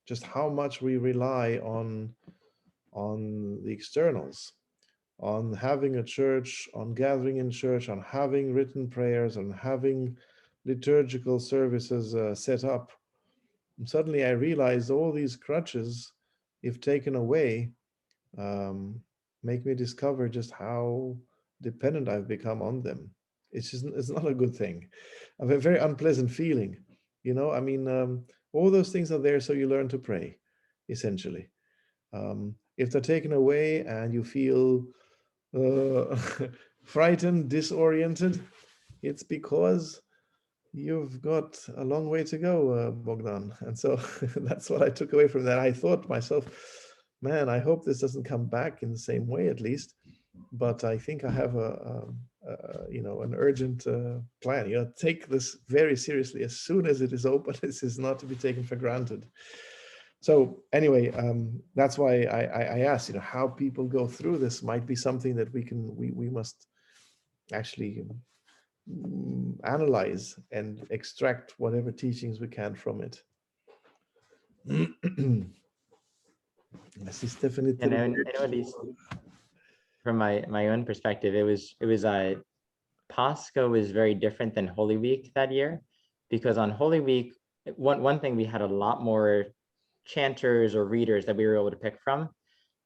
just how much we rely on the externals, on having a church, on gathering in church, on having written prayers, on having liturgical services set up. And suddenly I realized all these crutches, if taken away, make me discover just how dependent I've become on them. It's not a good thing. I have a very unpleasant feeling. All those things are there so you learn to pray, essentially. If they're taken away and you feel frightened, disoriented, it's because you've got a long way to go, Bogdan. And so that's what I took away from that. I thought to myself, man, I hope this doesn't come back in the same way, at least. But I think I have an urgent plan. Take this very seriously as soon as it is open. This is not to be taken for granted. So anyway, that's why I asked, how people go through this might be something that we must actually analyze and extract whatever teachings we can from it. I see Stephanie. And I know at least from my own perspective, it was Pascha was very different than Holy Week that year, because on Holy Week, one thing, we had a lot more chanters or readers that we were able to pick from.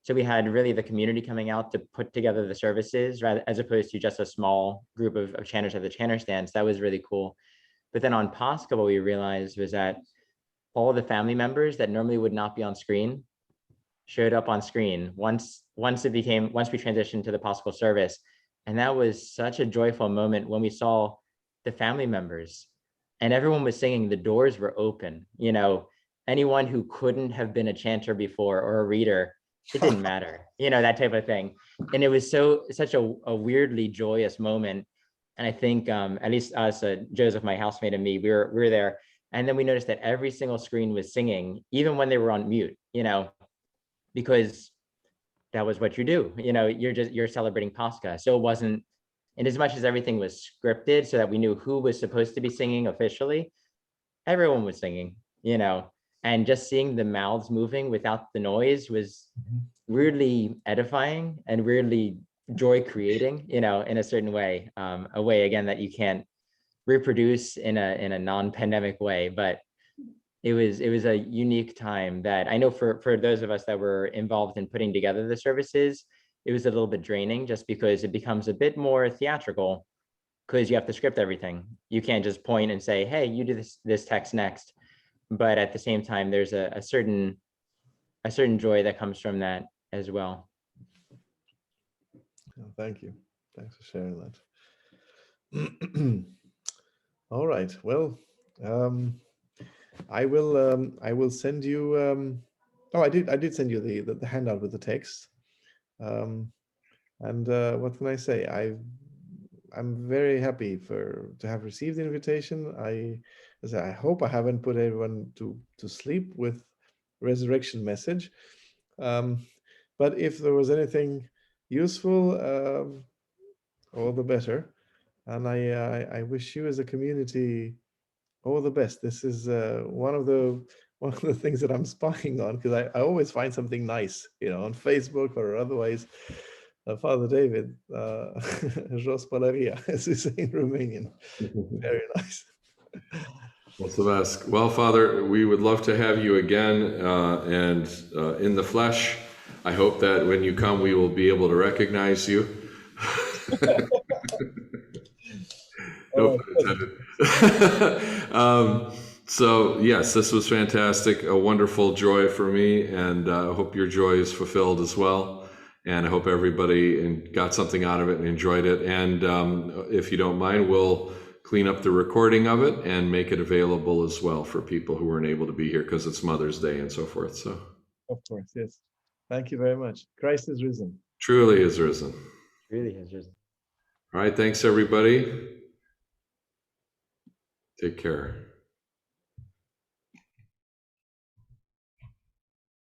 So we had really the community coming out to put together the services, rather as opposed to just a small group of chanters at the chanter stands. That was really cool. But then on Pascha, what we realized was that all the family members that normally would not be on screen showed up on screen once we transitioned to the Paschal service. And that was such a joyful moment when we saw the family members and everyone was singing, the doors were open. Anyone who couldn't have been a chanter before or a reader, it didn't matter, that type of thing. And it was such a weirdly joyous moment. And I think at least us, Joseph, my housemate, and me, we were there. And then we noticed that every single screen was singing, even when they were on mute, because that was what you do. You're celebrating Pascha. So it wasn't, and as much as everything was scripted so that we knew who was supposed to be singing officially, everyone was singing, and just seeing the mouths moving without the noise was weirdly edifying and weirdly joy creating, in a certain way, a way, again, that you can't reproduce in a non-pandemic way. But it was a unique time that I know for those of us that were involved in putting together the services, it was a little bit draining, just because it becomes a bit more theatrical, because you have to script everything. You can't just point and say, hey, you do this text next. But at the same time, there's a certain joy that comes from that as well. Thank you. Thanks for sharing that. All right. Well, I will send you. I did send you the handout with the text. And what can I say? I'm very happy to have received the invitation. I hope I haven't put everyone to sleep with resurrection message. But if there was anything useful, all the better. And I wish you as a community all the best. This is one of the things that I'm spying on, because I always find something nice, on Facebook or otherwise. Father David, Jos Palaria, as we say in Romanian. Very nice. Mulțumesc. Well, Father, we would love to have you again, and in the flesh. I hope that when you come, we will be able to recognize you. No pun intended. So yes, this was fantastic, a wonderful joy for me, and I hope your joy is fulfilled as well. And I hope everybody got something out of it and enjoyed it. And if you don't mind, we'll clean up the recording of it and make it available as well for people who weren't able to be here because it's Mother's Day and so forth. So, of course, yes. Thank you very much. Christ is risen. Truly is risen. Really is risen. All right. Thanks, everybody. Take care.